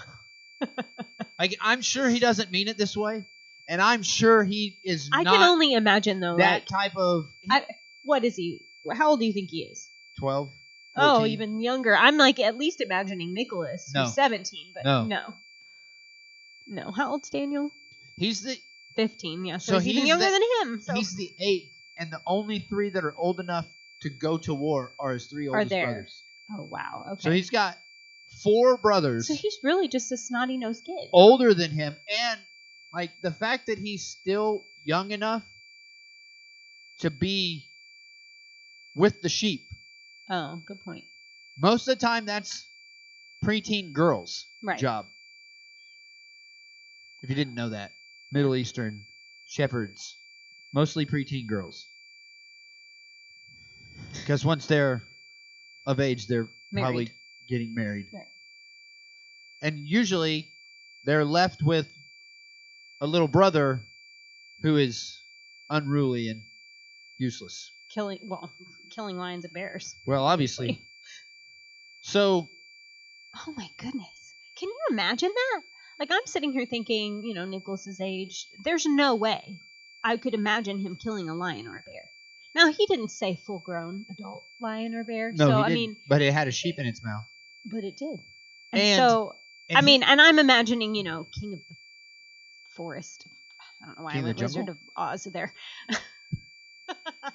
Like, I'm sure he doesn't mean it this way, and I'm sure he is I not can only imagine, though. that type of... what is he? How old do you think he is? 12, 14. Oh, even younger. I'm like at least imagining Nicholas, No. who's 17, but No. No. How old's Daniel? He's the 15, yeah. So he's even younger than him. So. He's the 8th, and the only 3 that are old enough to go to war are his 3 oldest brothers. Oh, wow. Okay. So he's got 4 brothers. So he's really just a snotty-nosed kid. Older than him, and like the fact that he's still young enough to be with the sheep. Oh, good point. Most of the time, that's preteen girls' job. If you didn't know that. Middle Eastern shepherds, mostly preteen girls. Because once they're of age, they're probably getting married. Right. And usually, they're left with a little brother who is unruly and useless. Killing lions and bears. Well, obviously. So. Oh my goodness. Can you imagine that? Like, I'm sitting here thinking, Nicholas's age. There's no way I could imagine him killing a lion or a bear. Now, he didn't say full-grown adult lion or bear. No, so, he didn't. But it had a sheep in its mouth. But it did. And and I'm imagining, King of the Forest. I don't know why I went Wizard of Oz there.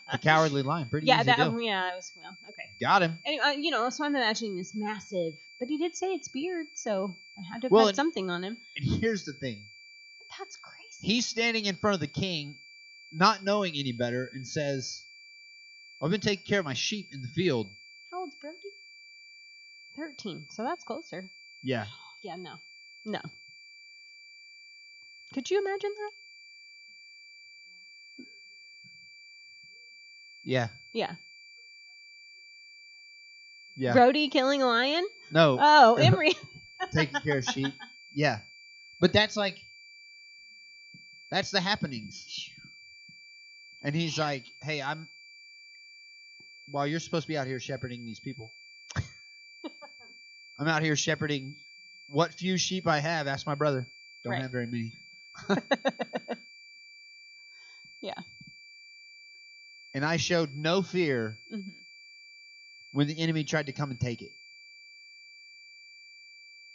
A cowardly lion, pretty easy deal. Yeah, it was, okay. Got him. Anyway, so I'm imagining this massive, but he did say it's beard, so I had to have had something on him. And here's the thing. That's crazy. He's standing in front of the king, not knowing any better, and says, I've been taking care of my sheep in the field. How old's Brody? 13, so that's closer. Yeah. Yeah, no. Could you imagine that? Yeah. Yeah. Yeah. Brody killing a lion? No. Oh, Emery. Taking care of sheep. Yeah. But that's the happenings. And he's like, hey, while you're supposed to be out here shepherding these people, I'm out here shepherding what few sheep I have. Ask my brother. Don't have very many. Yeah. And I showed no fear when the enemy tried to come and take it.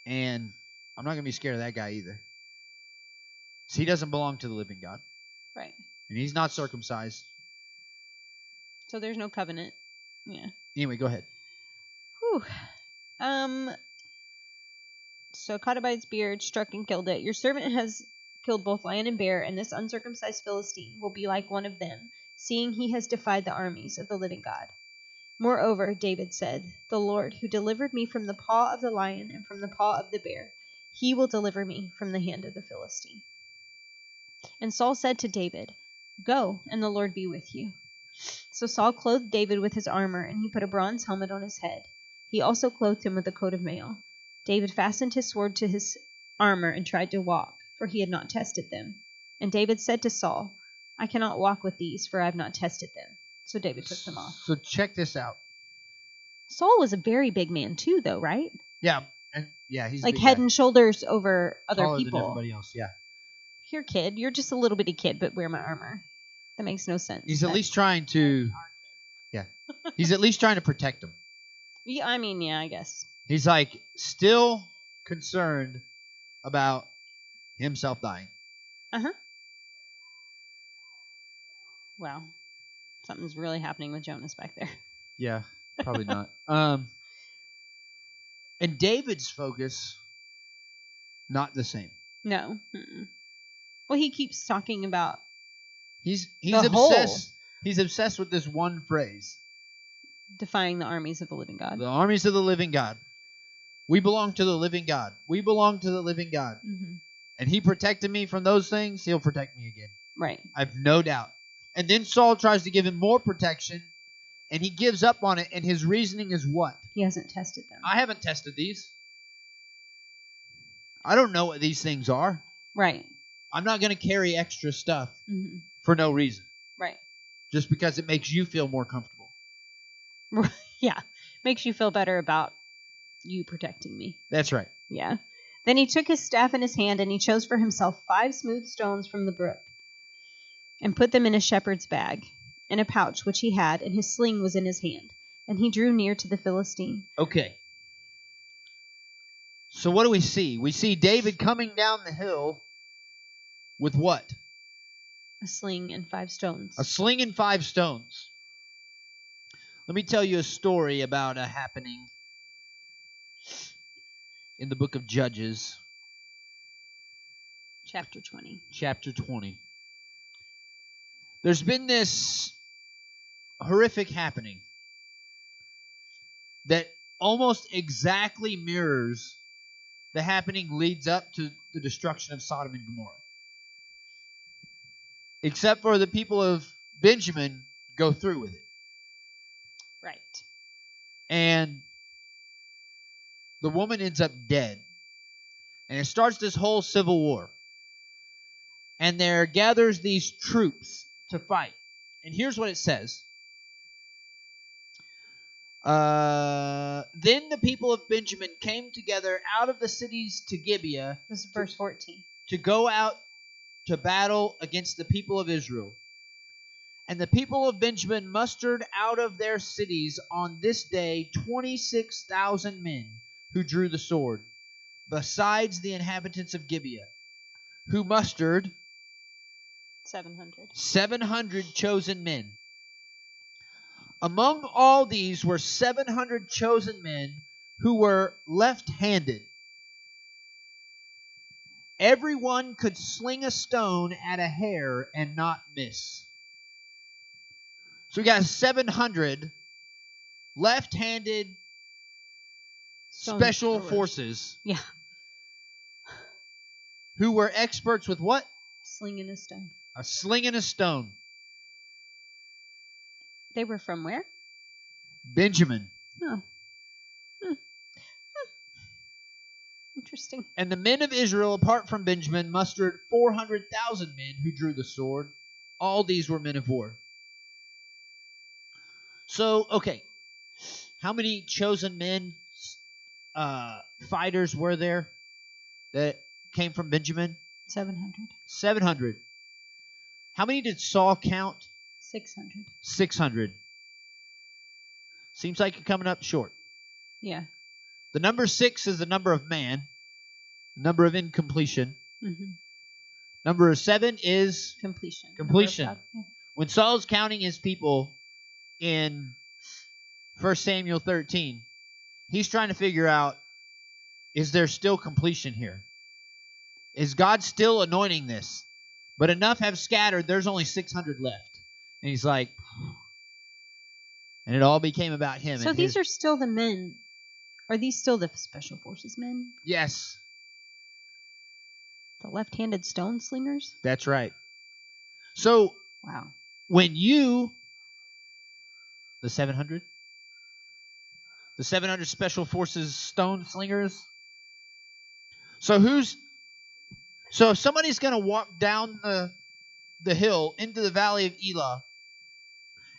And I'm not going to be scared of that guy either. So he doesn't belong to the living God. Right. And he's not circumcised. So there's no covenant. Yeah. Anyway, go ahead. Whew. So caught it by its beard, struck and killed it. Your servant has killed both lion and bear, and this uncircumcised Philistine will be like one of them, seeing he has defied the armies of the living God. Moreover, David said, the Lord, who delivered me from the paw of the lion and from the paw of the bear, he will deliver me from the hand of the Philistine. And Saul said to David, go, and the Lord be with you. So Saul clothed David with his armor, and he put a bronze helmet on his head. He also clothed him with a coat of mail. David fastened his sword to his armor and tried to walk, for he had not tested them. And David said to Saul, I cannot walk with these, for I have not tested them. So David took them off. So check this out. Saul was a very big man too, though, right? Yeah. And he's like head and shoulders over other taller people. than everybody else, yeah. Here, kid, you're just a little bitty kid, but wear my armor. That makes no sense. He's at least trying to... Yeah. He's at least trying to protect him. Yeah, I mean, yeah, I guess. He's like still concerned about himself dying. Uh-huh. Wow. Something's really happening with Jonas back there. Yeah, probably not. And David's focus, not the same. No. Mm-mm. Well, he keeps talking about he's the obsessed. whole. He's obsessed with this one phrase. Defying the armies of the living God. The armies of the living God. We belong to the living God. We belong to the living God. Mm-hmm. And he protected me from those things. He'll protect me again. Right. I've no doubt. And then Saul tries to give him more protection, and he gives up on it, and his reasoning is what? He hasn't tested them. I haven't tested these. I don't know what these things are. Right. I'm not going to carry extra stuff Mm-hmm. for no reason. Right. Just because it makes you feel more comfortable. Yeah. Makes you feel better about you protecting me. That's right. Yeah. Then he took his staff in his hand, and he chose for himself 5 smooth stones from the brook, and put them in a shepherd's bag, in a pouch which he had, and his sling was in his hand. And he drew near to the Philistine. Okay. So what do we see? We see David coming down the hill with what? A sling and 5 stones. A sling and 5 stones. Let me tell you a story about a happening in the book of Judges. Chapter 20. Chapter 20. There's been this horrific happening that almost exactly mirrors the happening leads up to the destruction of Sodom and Gomorrah. Except for the people of Benjamin go through with it. Right. And the woman ends up dead. And it starts this whole civil war. And there gathers these troops to fight. And here's what it says. Then the people of Benjamin came together out of the cities to Gibeah. This is verse 14. To go out to battle against the people of Israel. And the people of Benjamin mustered out of their cities on this day 26,000 men who drew the sword, besides the inhabitants of Gibeah, who mustered 700 chosen men. Among all these were 700 chosen men who were left-handed. Everyone could sling a stone at a hair and not miss. So we got 700 left-handed special forces. Yeah. Who were experts with what? Slinging a stone. A sling and a stone. They were from where? Benjamin. Oh. Interesting. And the men of Israel, apart from Benjamin, mustered 400,000 men who drew the sword. All these were men of war. So, okay. How many chosen men, fighters were there that came from Benjamin? 700. 700. How many did Saul count? 600. 600. Seems like you're coming up short. Yeah. The number 6 is the number of man, the number of incompletion. Mm-hmm. Number 7 is Completion. completion. When Saul's counting his people in 1 Samuel 13, he's trying to figure out, is there still completion here? Is God still anointing this? But enough have scattered, there's only 600 left. And he's like, and it all became about him. So these are still the men. Are these still the Special Forces men? Yes. The left-handed stone slingers? That's right. So, wow. When the 700 Special Forces stone slingers. So if somebody's going to walk down the hill into the valley of Elah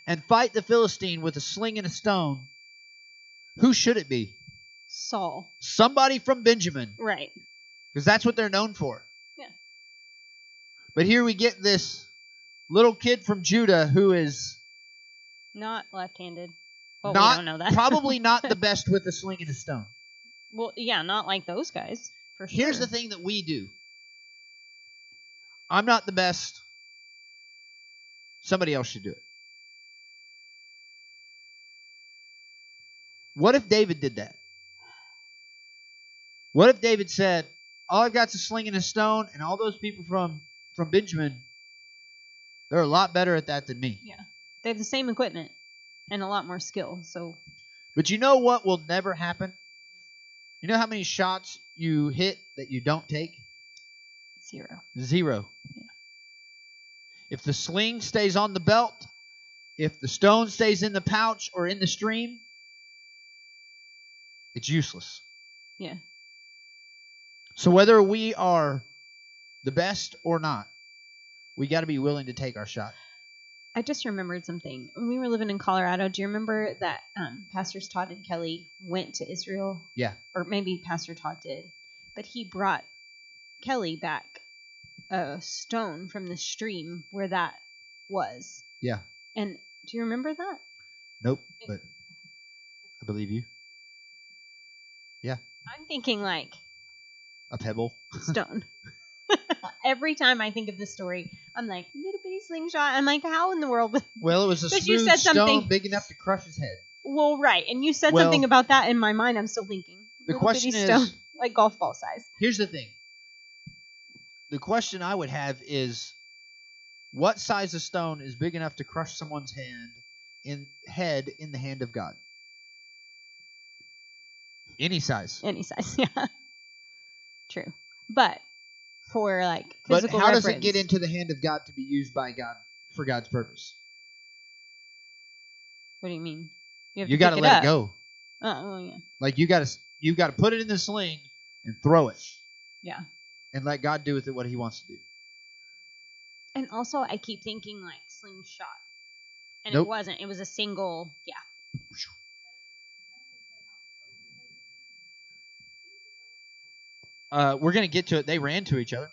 and fight the Philistine with a sling and a stone, who should it be? Saul. Somebody from Benjamin. Right. Because that's what they're known for. Yeah. But here we get this little kid from Judah who is not left-handed. Well, we don't know that. Probably not the best with a sling and a stone. Well, yeah, not like those guys, for sure. Here's the thing that we do. I'm not the best. Somebody else should do it. What if David did that? What if David said, all I've got is a sling and a stone, and all those people from Benjamin, they're a lot better at that than me. Yeah. They have the same equipment and a lot more skill. But you know what will never happen? You know how many shots you hit that you don't take? 0. 0. Yeah. If the sling stays on the belt, if the stone stays in the pouch or in the stream, it's useless. Yeah. So whether we are the best or not, we got to be willing to take our shot. I just remembered something. When we were living in Colorado, do you remember that Pastors Todd and Kelly went to Israel? Yeah. Or maybe Pastor Todd did. But he brought Kelly back a stone from the stream where that was. Yeah. And do you remember that? Nope, but I believe you. Yeah. I'm thinking like a pebble. Stone. Every time I think of this story, I'm like, little bitty slingshot. I'm like, how in the world? Well, it was a smooth stone big enough to crush his head. Well, right. And you said something about that in my mind. I'm still thinking. The question is, stone, like golf ball size. Here's the thing. The question I would have is, what size of stone is big enough to crush someone's head in the hand of God? Any size. Any size, yeah. True. But for like physical But how reference, does it get into the hand of God to be used by God for God's purpose? What do you mean? You got to let it go. Oh, yeah. Like you got to put it in the sling and throw it. Yeah. And let God do with it what he wants to do. And also I keep thinking like slingshot. And Nope. It wasn't. It was a single, yeah. We're going to get to it. They ran to each other.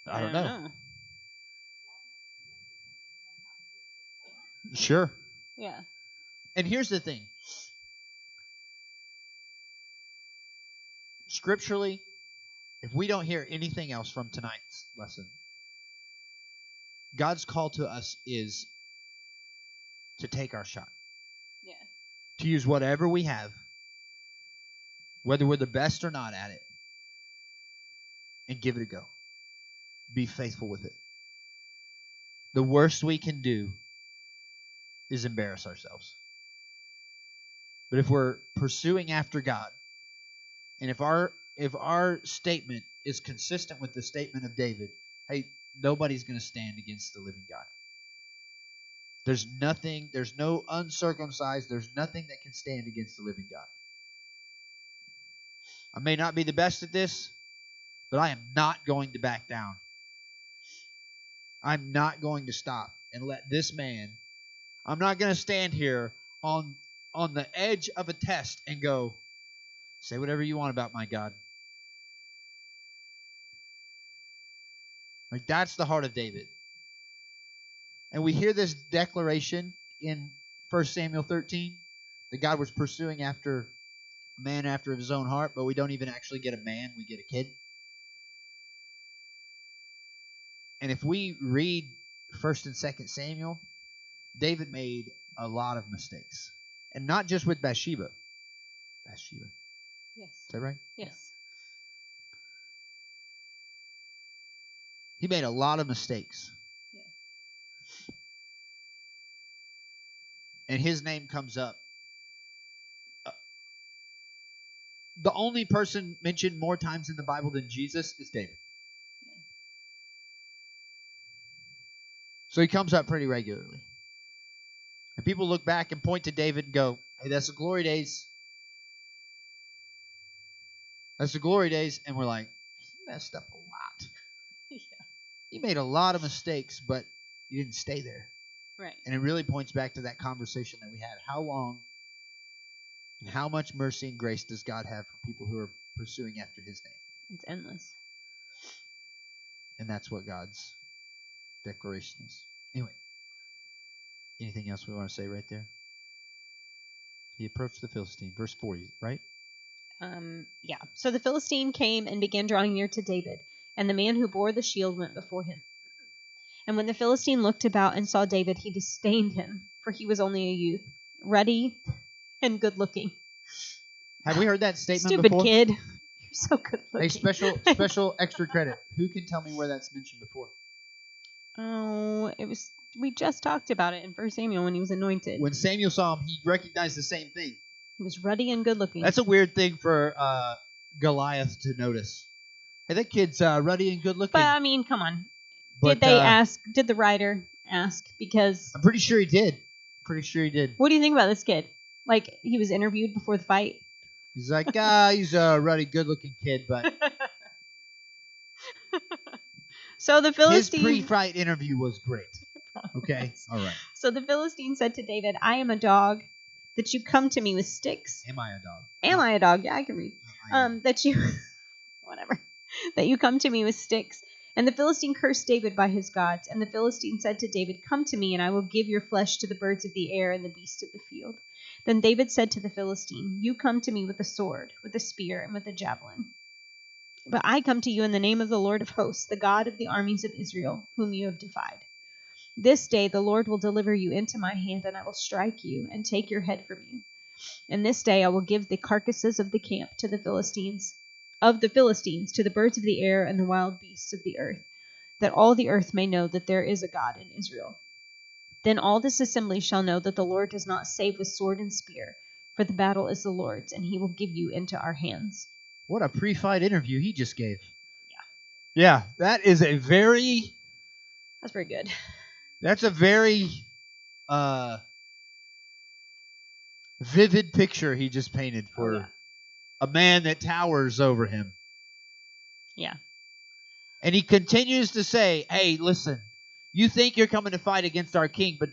I don't know. Sure. Yeah. And here's the thing. Scripturally, if we don't hear anything else from tonight's lesson, God's call to us is to take our shot. Yeah. To use whatever we have, whether we're the best or not at it, and give it a go. Be faithful with it. The worst we can do is embarrass ourselves. But if we're pursuing after God, and if our statement is consistent with the statement of David, hey, nobody's going to stand against the living God. There's no uncircumcised, there's nothing that can stand against the living God. I may not be the best at this, but I am not going to back down. I'm not going to stop and let this man, I'm not going to stand here on the edge of a test and go, say whatever you want about my God. Like that's the heart of David. And we hear this declaration in 1 Samuel 13 that God was pursuing after a man after his own heart, but we don't even actually get a man, we get a kid. And if we read 1st and 2nd Samuel, David made a lot of mistakes. And not just with Bathsheba. Bathsheba. Yes. Is that right? Yes. He made a lot of mistakes. Yeah. And his name comes up. The only person mentioned more times in the Bible than Jesus is David. Yeah. So he comes up pretty regularly. And people look back and point to David and go, hey, that's the glory days. That's the glory days. And we're like, he messed up a lot. Yeah. He made a lot of mistakes, but he didn't stay there. Right. And it really points back to that conversation that we had. How long and how much mercy and grace does God have for people who are pursuing after his name? It's endless. And that's what God's declaration is. Anyway, anything else we want to say right there? He approached the Philistine. Verse 40, right? Yeah. So the Philistine came and began drawing near to David, and the man who bore the shield went before him. And when the Philistine looked about and saw David, he disdained him, for he was only a youth, ruddy and good-looking. Have we heard that statement Stupid before? kid. You're so good-looking. Hey, special extra credit. Who can tell me where that's mentioned before? Oh, we just talked about it in 1 Samuel when he was anointed. When Samuel saw him, he recognized the same thing. He was ruddy and good-looking. That's a weird thing for Goliath to notice. Hey, that kid's ruddy and good-looking. But, I mean, come on. But, Did the writer ask? Because... I'm pretty sure he did. What do you think about this kid? Like, he was interviewed before the fight? He's like, he's a ruddy, good-looking kid, but... So the Philistine... His pre-fight interview was great. Okay? All right. So the Philistine said to David, I am a dog, that you come to me with sticks. Am I a dog? Am I a dog? Yeah, I can read. That you... Whatever. That you come to me with sticks. And the Philistine cursed David by his gods. And the Philistine said to David, come to me, and I will give your flesh to the birds of the air and the beasts of the field. Then David said to the Philistine, you come to me with a sword, with a spear, and with a javelin. But I come to you in the name of the Lord of hosts, the God of the armies of Israel, whom you have defied. This day the Lord will deliver you into my hand, and I will strike you and take your head from you. And this day I will give the carcasses of the camp to the Philistines, to the birds of the air and the wild beasts of the earth, that all the earth may know that there is a God in Israel. Then all this assembly shall know that the Lord does not save with sword and spear, for the battle is the Lord's, and he will give you into our hands. What a pre-fight interview he just gave. Yeah, that is a very... That's pretty good. That's a very vivid picture he just painted for a man that towers over him. Yeah. And he continues to say, hey, listen, you think you're coming to fight against our king, but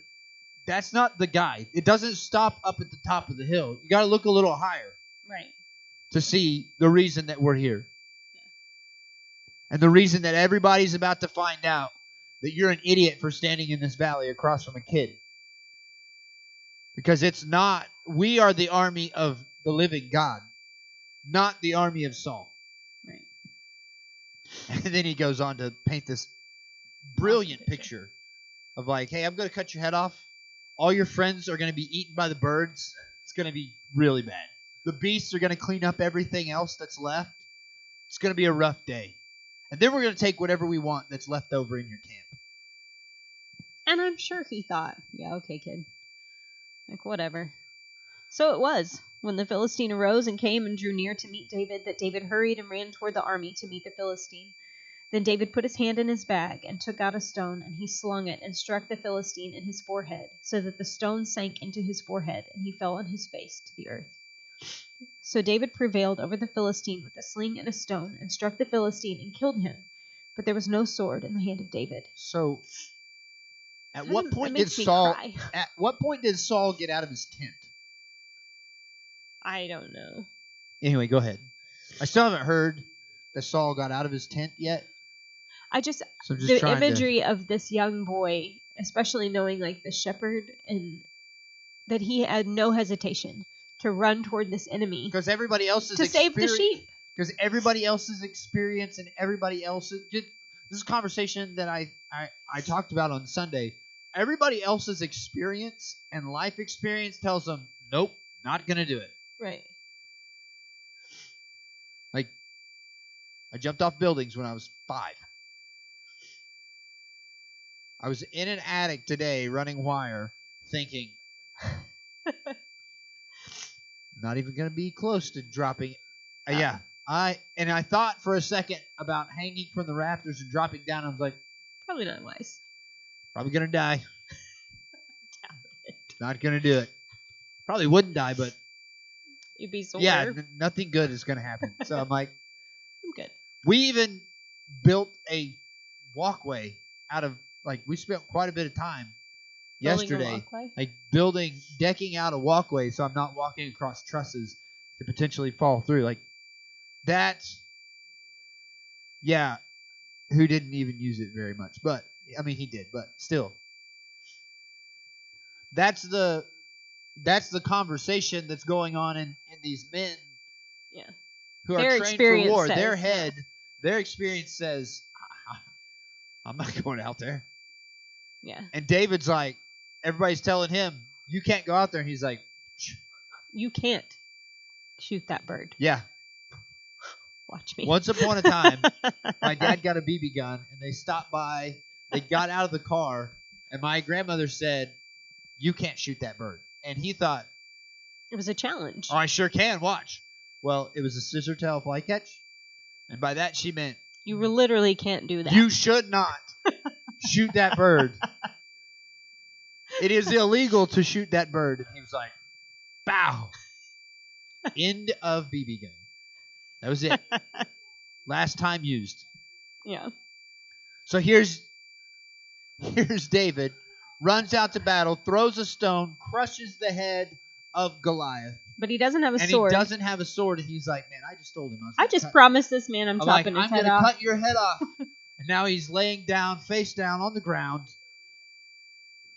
that's not the guy. It doesn't stop up at the top of the hill. You got to look a little higher. Right. To see the reason that we're here. Yeah. And the reason that everybody's about to find out that you're an idiot for standing in this valley across from a kid. Because it's not, we are the army of the living God, not the army of Saul. Right. And then he goes on to paint this brilliant picture of like, hey, I'm going to cut your head off. All your friends are going to be eaten by the birds. It's going to be really bad. The beasts are going to clean up everything else that's left. It's going to be a rough day. And then we're going to take whatever we want that's left over in your camp. And I'm sure he thought, yeah, okay, kid. Like, whatever. So it was, when the Philistine arose and came and drew near to meet David, that David hurried and ran toward the army to meet the Philistine. Then David put his hand in his bag and took out a stone, and he slung it and struck the Philistine in his forehead, so that the stone sank into his forehead, and he fell on his face to the earth. So David prevailed over the Philistine with a sling and a stone, and struck the Philistine and killed him. But there was no sword in the hand of David. So, at what point did Saul get out of his tent? I don't know. Anyway, go ahead. I still haven't heard that Saul got out of his tent yet. The imagery of this young boy, especially knowing like the shepherd, and that he had no hesitation to run toward this enemy Because everybody else's to save the sheep. Because everybody else's experience and everybody else's... This is a conversation that I talked about on Sunday. Everybody else's experience and life experience tells them, nope, not going to do it. Right. Like, I jumped off buildings when I was 5. I was in an attic today running wire thinking, not even going to be close to dropping. Yeah. I thought for a second about hanging from the rafters and dropping down. I was like, probably not wise. Probably going to die. Not going to do it. Probably wouldn't die, but you'd be sore. Yeah, nothing good is going to happen. So I'm like, I'm good. We even built a walkway out of, like, we spent quite a bit of time yesterday, like decking out a walkway so I'm not walking across trusses to potentially fall through. Like, that's, yeah, who didn't even use it very much. But, I mean, he did, but still. That's the conversation that's going on in these men who are trained for war. Their experience says, I'm not going out there. Yeah. And David's like, everybody's telling him, you can't go out there. And he's like, you can't shoot that bird. Yeah. Watch me. Once upon a time, my dad got a BB gun, and they stopped by. They got out of the car, and my grandmother said, you can't shoot that bird. And he thought, it was a challenge. Oh, I sure can. Watch. Well, it was a scissor tail fly catch. And by that, she meant, you literally can't do that. You should not shoot that bird. It is illegal to shoot that bird. And he was like, bow. End of BB gun. That was it. Last time used. Yeah. So here's David, runs out to battle, throws a stone, crushes the head of Goliath. But he doesn't have a sword. And he doesn't have a sword, and he's like, man, I just told him. I just promised this man I'm chopping his head off. I'm going to cut your head off. And now he's laying down, face down on the ground,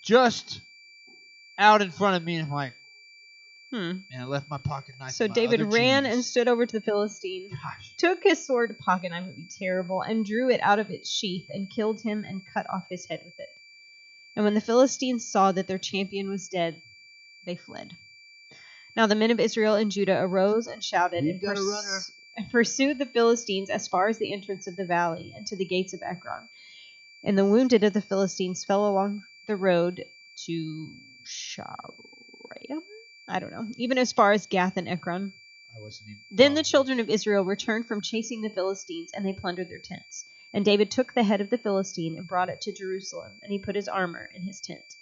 just out in front of me, and I'm like, And I left my pocket knife. So David ran and stood over to the Philistine, took his sword, pocket knife would be terrible, and drew it out of its sheath, and killed him and cut off his head with it. And when the Philistines saw that their champion was dead, they fled. Now the men of Israel and Judah arose and shouted and pursued the Philistines as far as the entrance of the valley and to the gates of Ekron. And the wounded of the Philistines fell along the road to Shaaraim? I don't know. Even as far as Gath and Ekron. Then the children of Israel returned from chasing the Philistines, and they plundered their tents. And David took the head of the Philistine and brought it to Jerusalem, and he put his armor in his tent.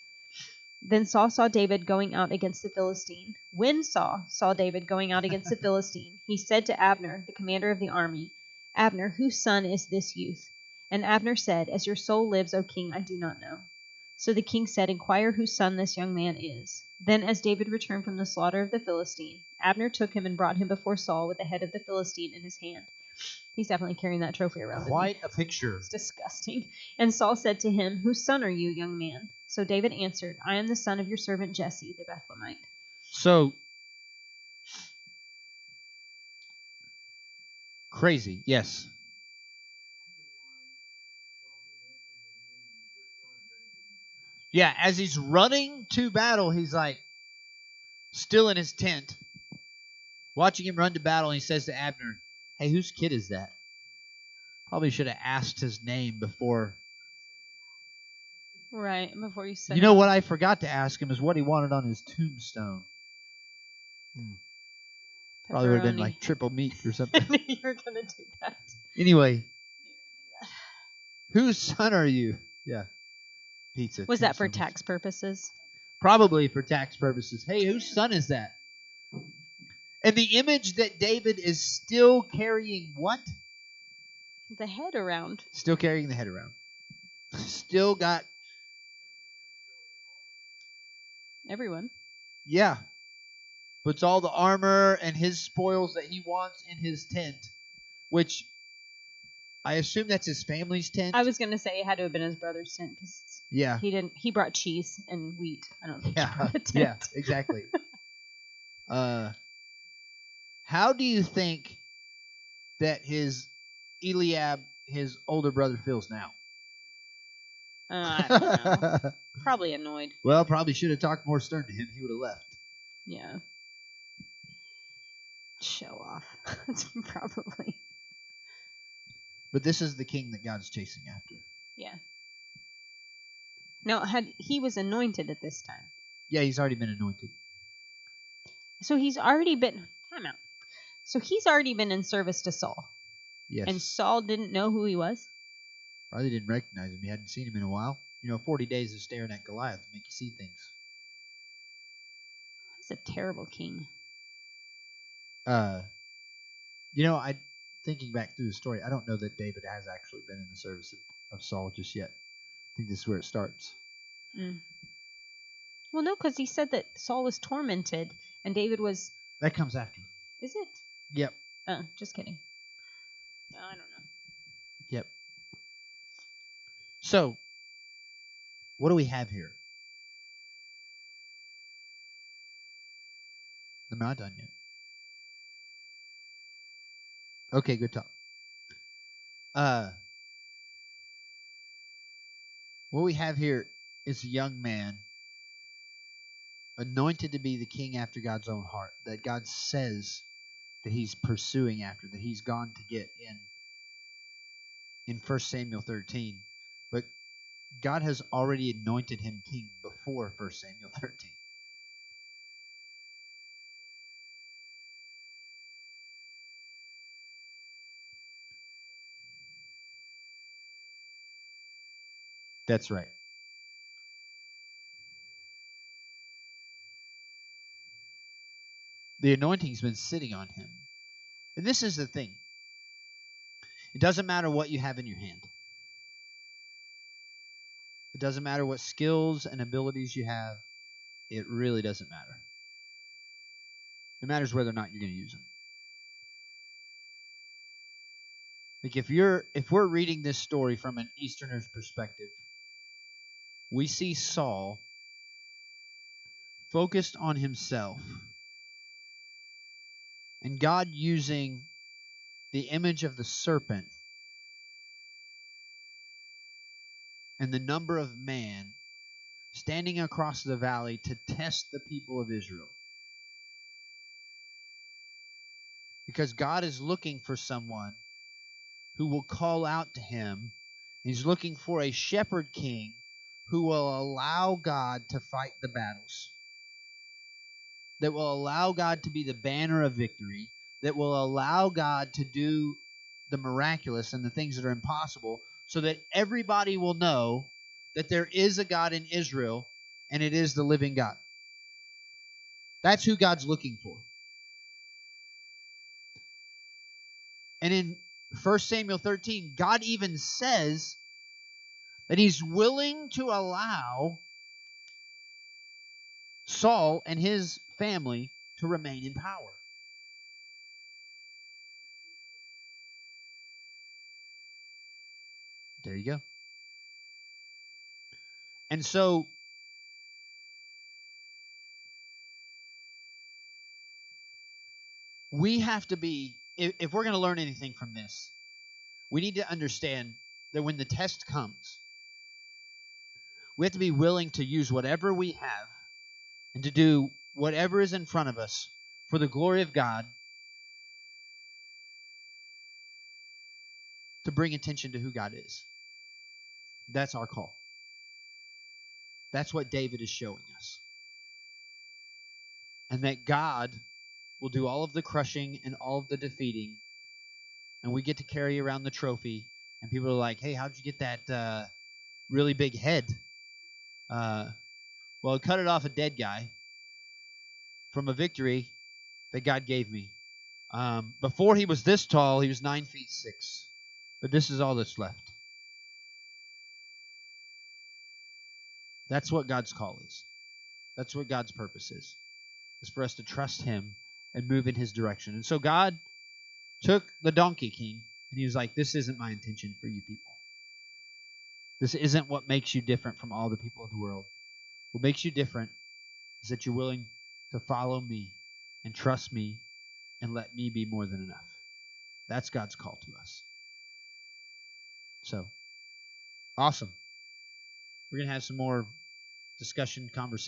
Then Saul saw David going out against the Philistine. When Saul saw David going out against the Philistine, he said to Abner, the commander of the army, Abner, whose son is this youth? And Abner said, As your soul lives, O king, I do not know. So the king said, Inquire whose son this young man is. Then as David returned from the slaughter of the Philistine, Abner took him and brought him before Saul with the head of the Philistine in his hand. He's definitely carrying that trophy around. Quite a picture. It's disgusting. And Saul said to him, Whose son are you, young man? So David answered, I am the son of your servant Jesse, the Bethlehemite. So, crazy, yes. Yeah, as he's running to battle, he's like, still in his tent, watching him run to battle, and he says to Abner, Hey, whose kid is that? Probably should have asked his name before. Right, before you said You know what I forgot to ask him is what he wanted on his tombstone. Probably would have been like triple meat or something. You're going to do that. Anyway. Whose son are you? Yeah. Pizza. Was that for tax purposes? Probably for tax purposes. Hey, whose son is that? And the image that David is still carrying what? The head around. Still carrying the head around. Still got... Everyone. Yeah. Puts all the armor and his spoils that he wants in his tent, which I assume that's his family's tent. I was going to say it had to have been his brother's tent because he brought cheese and wheat. I don't think he brought a tent. Yeah, exactly. How do you think that Eliab, his older brother, feels now? I don't know. Probably annoyed. Well, probably should have talked more stern to him. He would have left. Yeah. Show off. That's probably. But this is the king that God's chasing after. Yeah. No, he was anointed at this time. Yeah, he's already been anointed. So he's already been. Time out. So he's already been in service to Saul. Yes. And Saul didn't know who he was? Probably didn't recognize him. He hadn't seen him in a while. 40 days of staring at Goliath make you see things. That's a terrible king. I thinking back through the story, I don't know that David has actually been in the service of Saul just yet. I think this is where it starts. Mm. Well, no, because he said that Saul was tormented and David was. That comes after. Is it? Yep. Just kidding. I don't know. Yep. So, what do we have here? I'm not done yet. Okay, good talk. What we have here is a young man anointed to be the king after God's own heart, that God says that he's pursuing after, that he's gone to get in 1 Samuel 13. But God has already anointed him king before 1 Samuel 13. That's right. The anointing's been sitting on him. And this is the thing. It doesn't matter what you have in your hand. It doesn't matter what skills and abilities you have. It really doesn't matter. It matters whether or not you're going to use them. Like if we're reading this story from an Easterner's perspective, we see Saul focused on himself and God using the image of the serpent and the number of man standing across the valley to test the people of Israel. Because God is looking for someone who will call out to him. He's looking for a shepherd king who will allow God to fight the battles, that will allow God to be the banner of victory, that will allow God to do the miraculous and the things that are impossible, so that everybody will know that there is a God in Israel, and it is the living God. That's who God's looking for. And in 1 Samuel 13, God even says that he's willing to allow Saul and his family to remain in power. There you go. And so we have to be, if we're going to learn anything from this, we need to understand that when the test comes, we have to be willing to use whatever we have and to do whatever is in front of us for the glory of God, to bring attention to who God is. That's our call. That's what David is showing us. And that God will do all of the crushing and all of the defeating, and we get to carry around the trophy, and people are like, hey, how'd you get that really big head? Well, I cut it off a dead guy from a victory that God gave me. Before he was this tall, he was 9 feet 6. But this is all that's left. That's what God's call is. That's what God's purpose is for us to trust him and move in his direction. And so God took the donkey king, and he was like, this isn't my intention for you people. This isn't what makes you different from all the people of the world. What makes you different is that you're willing to follow me and trust me and let me be more than enough. That's God's call to us. So, awesome. We're going to have some more discussion, conversation.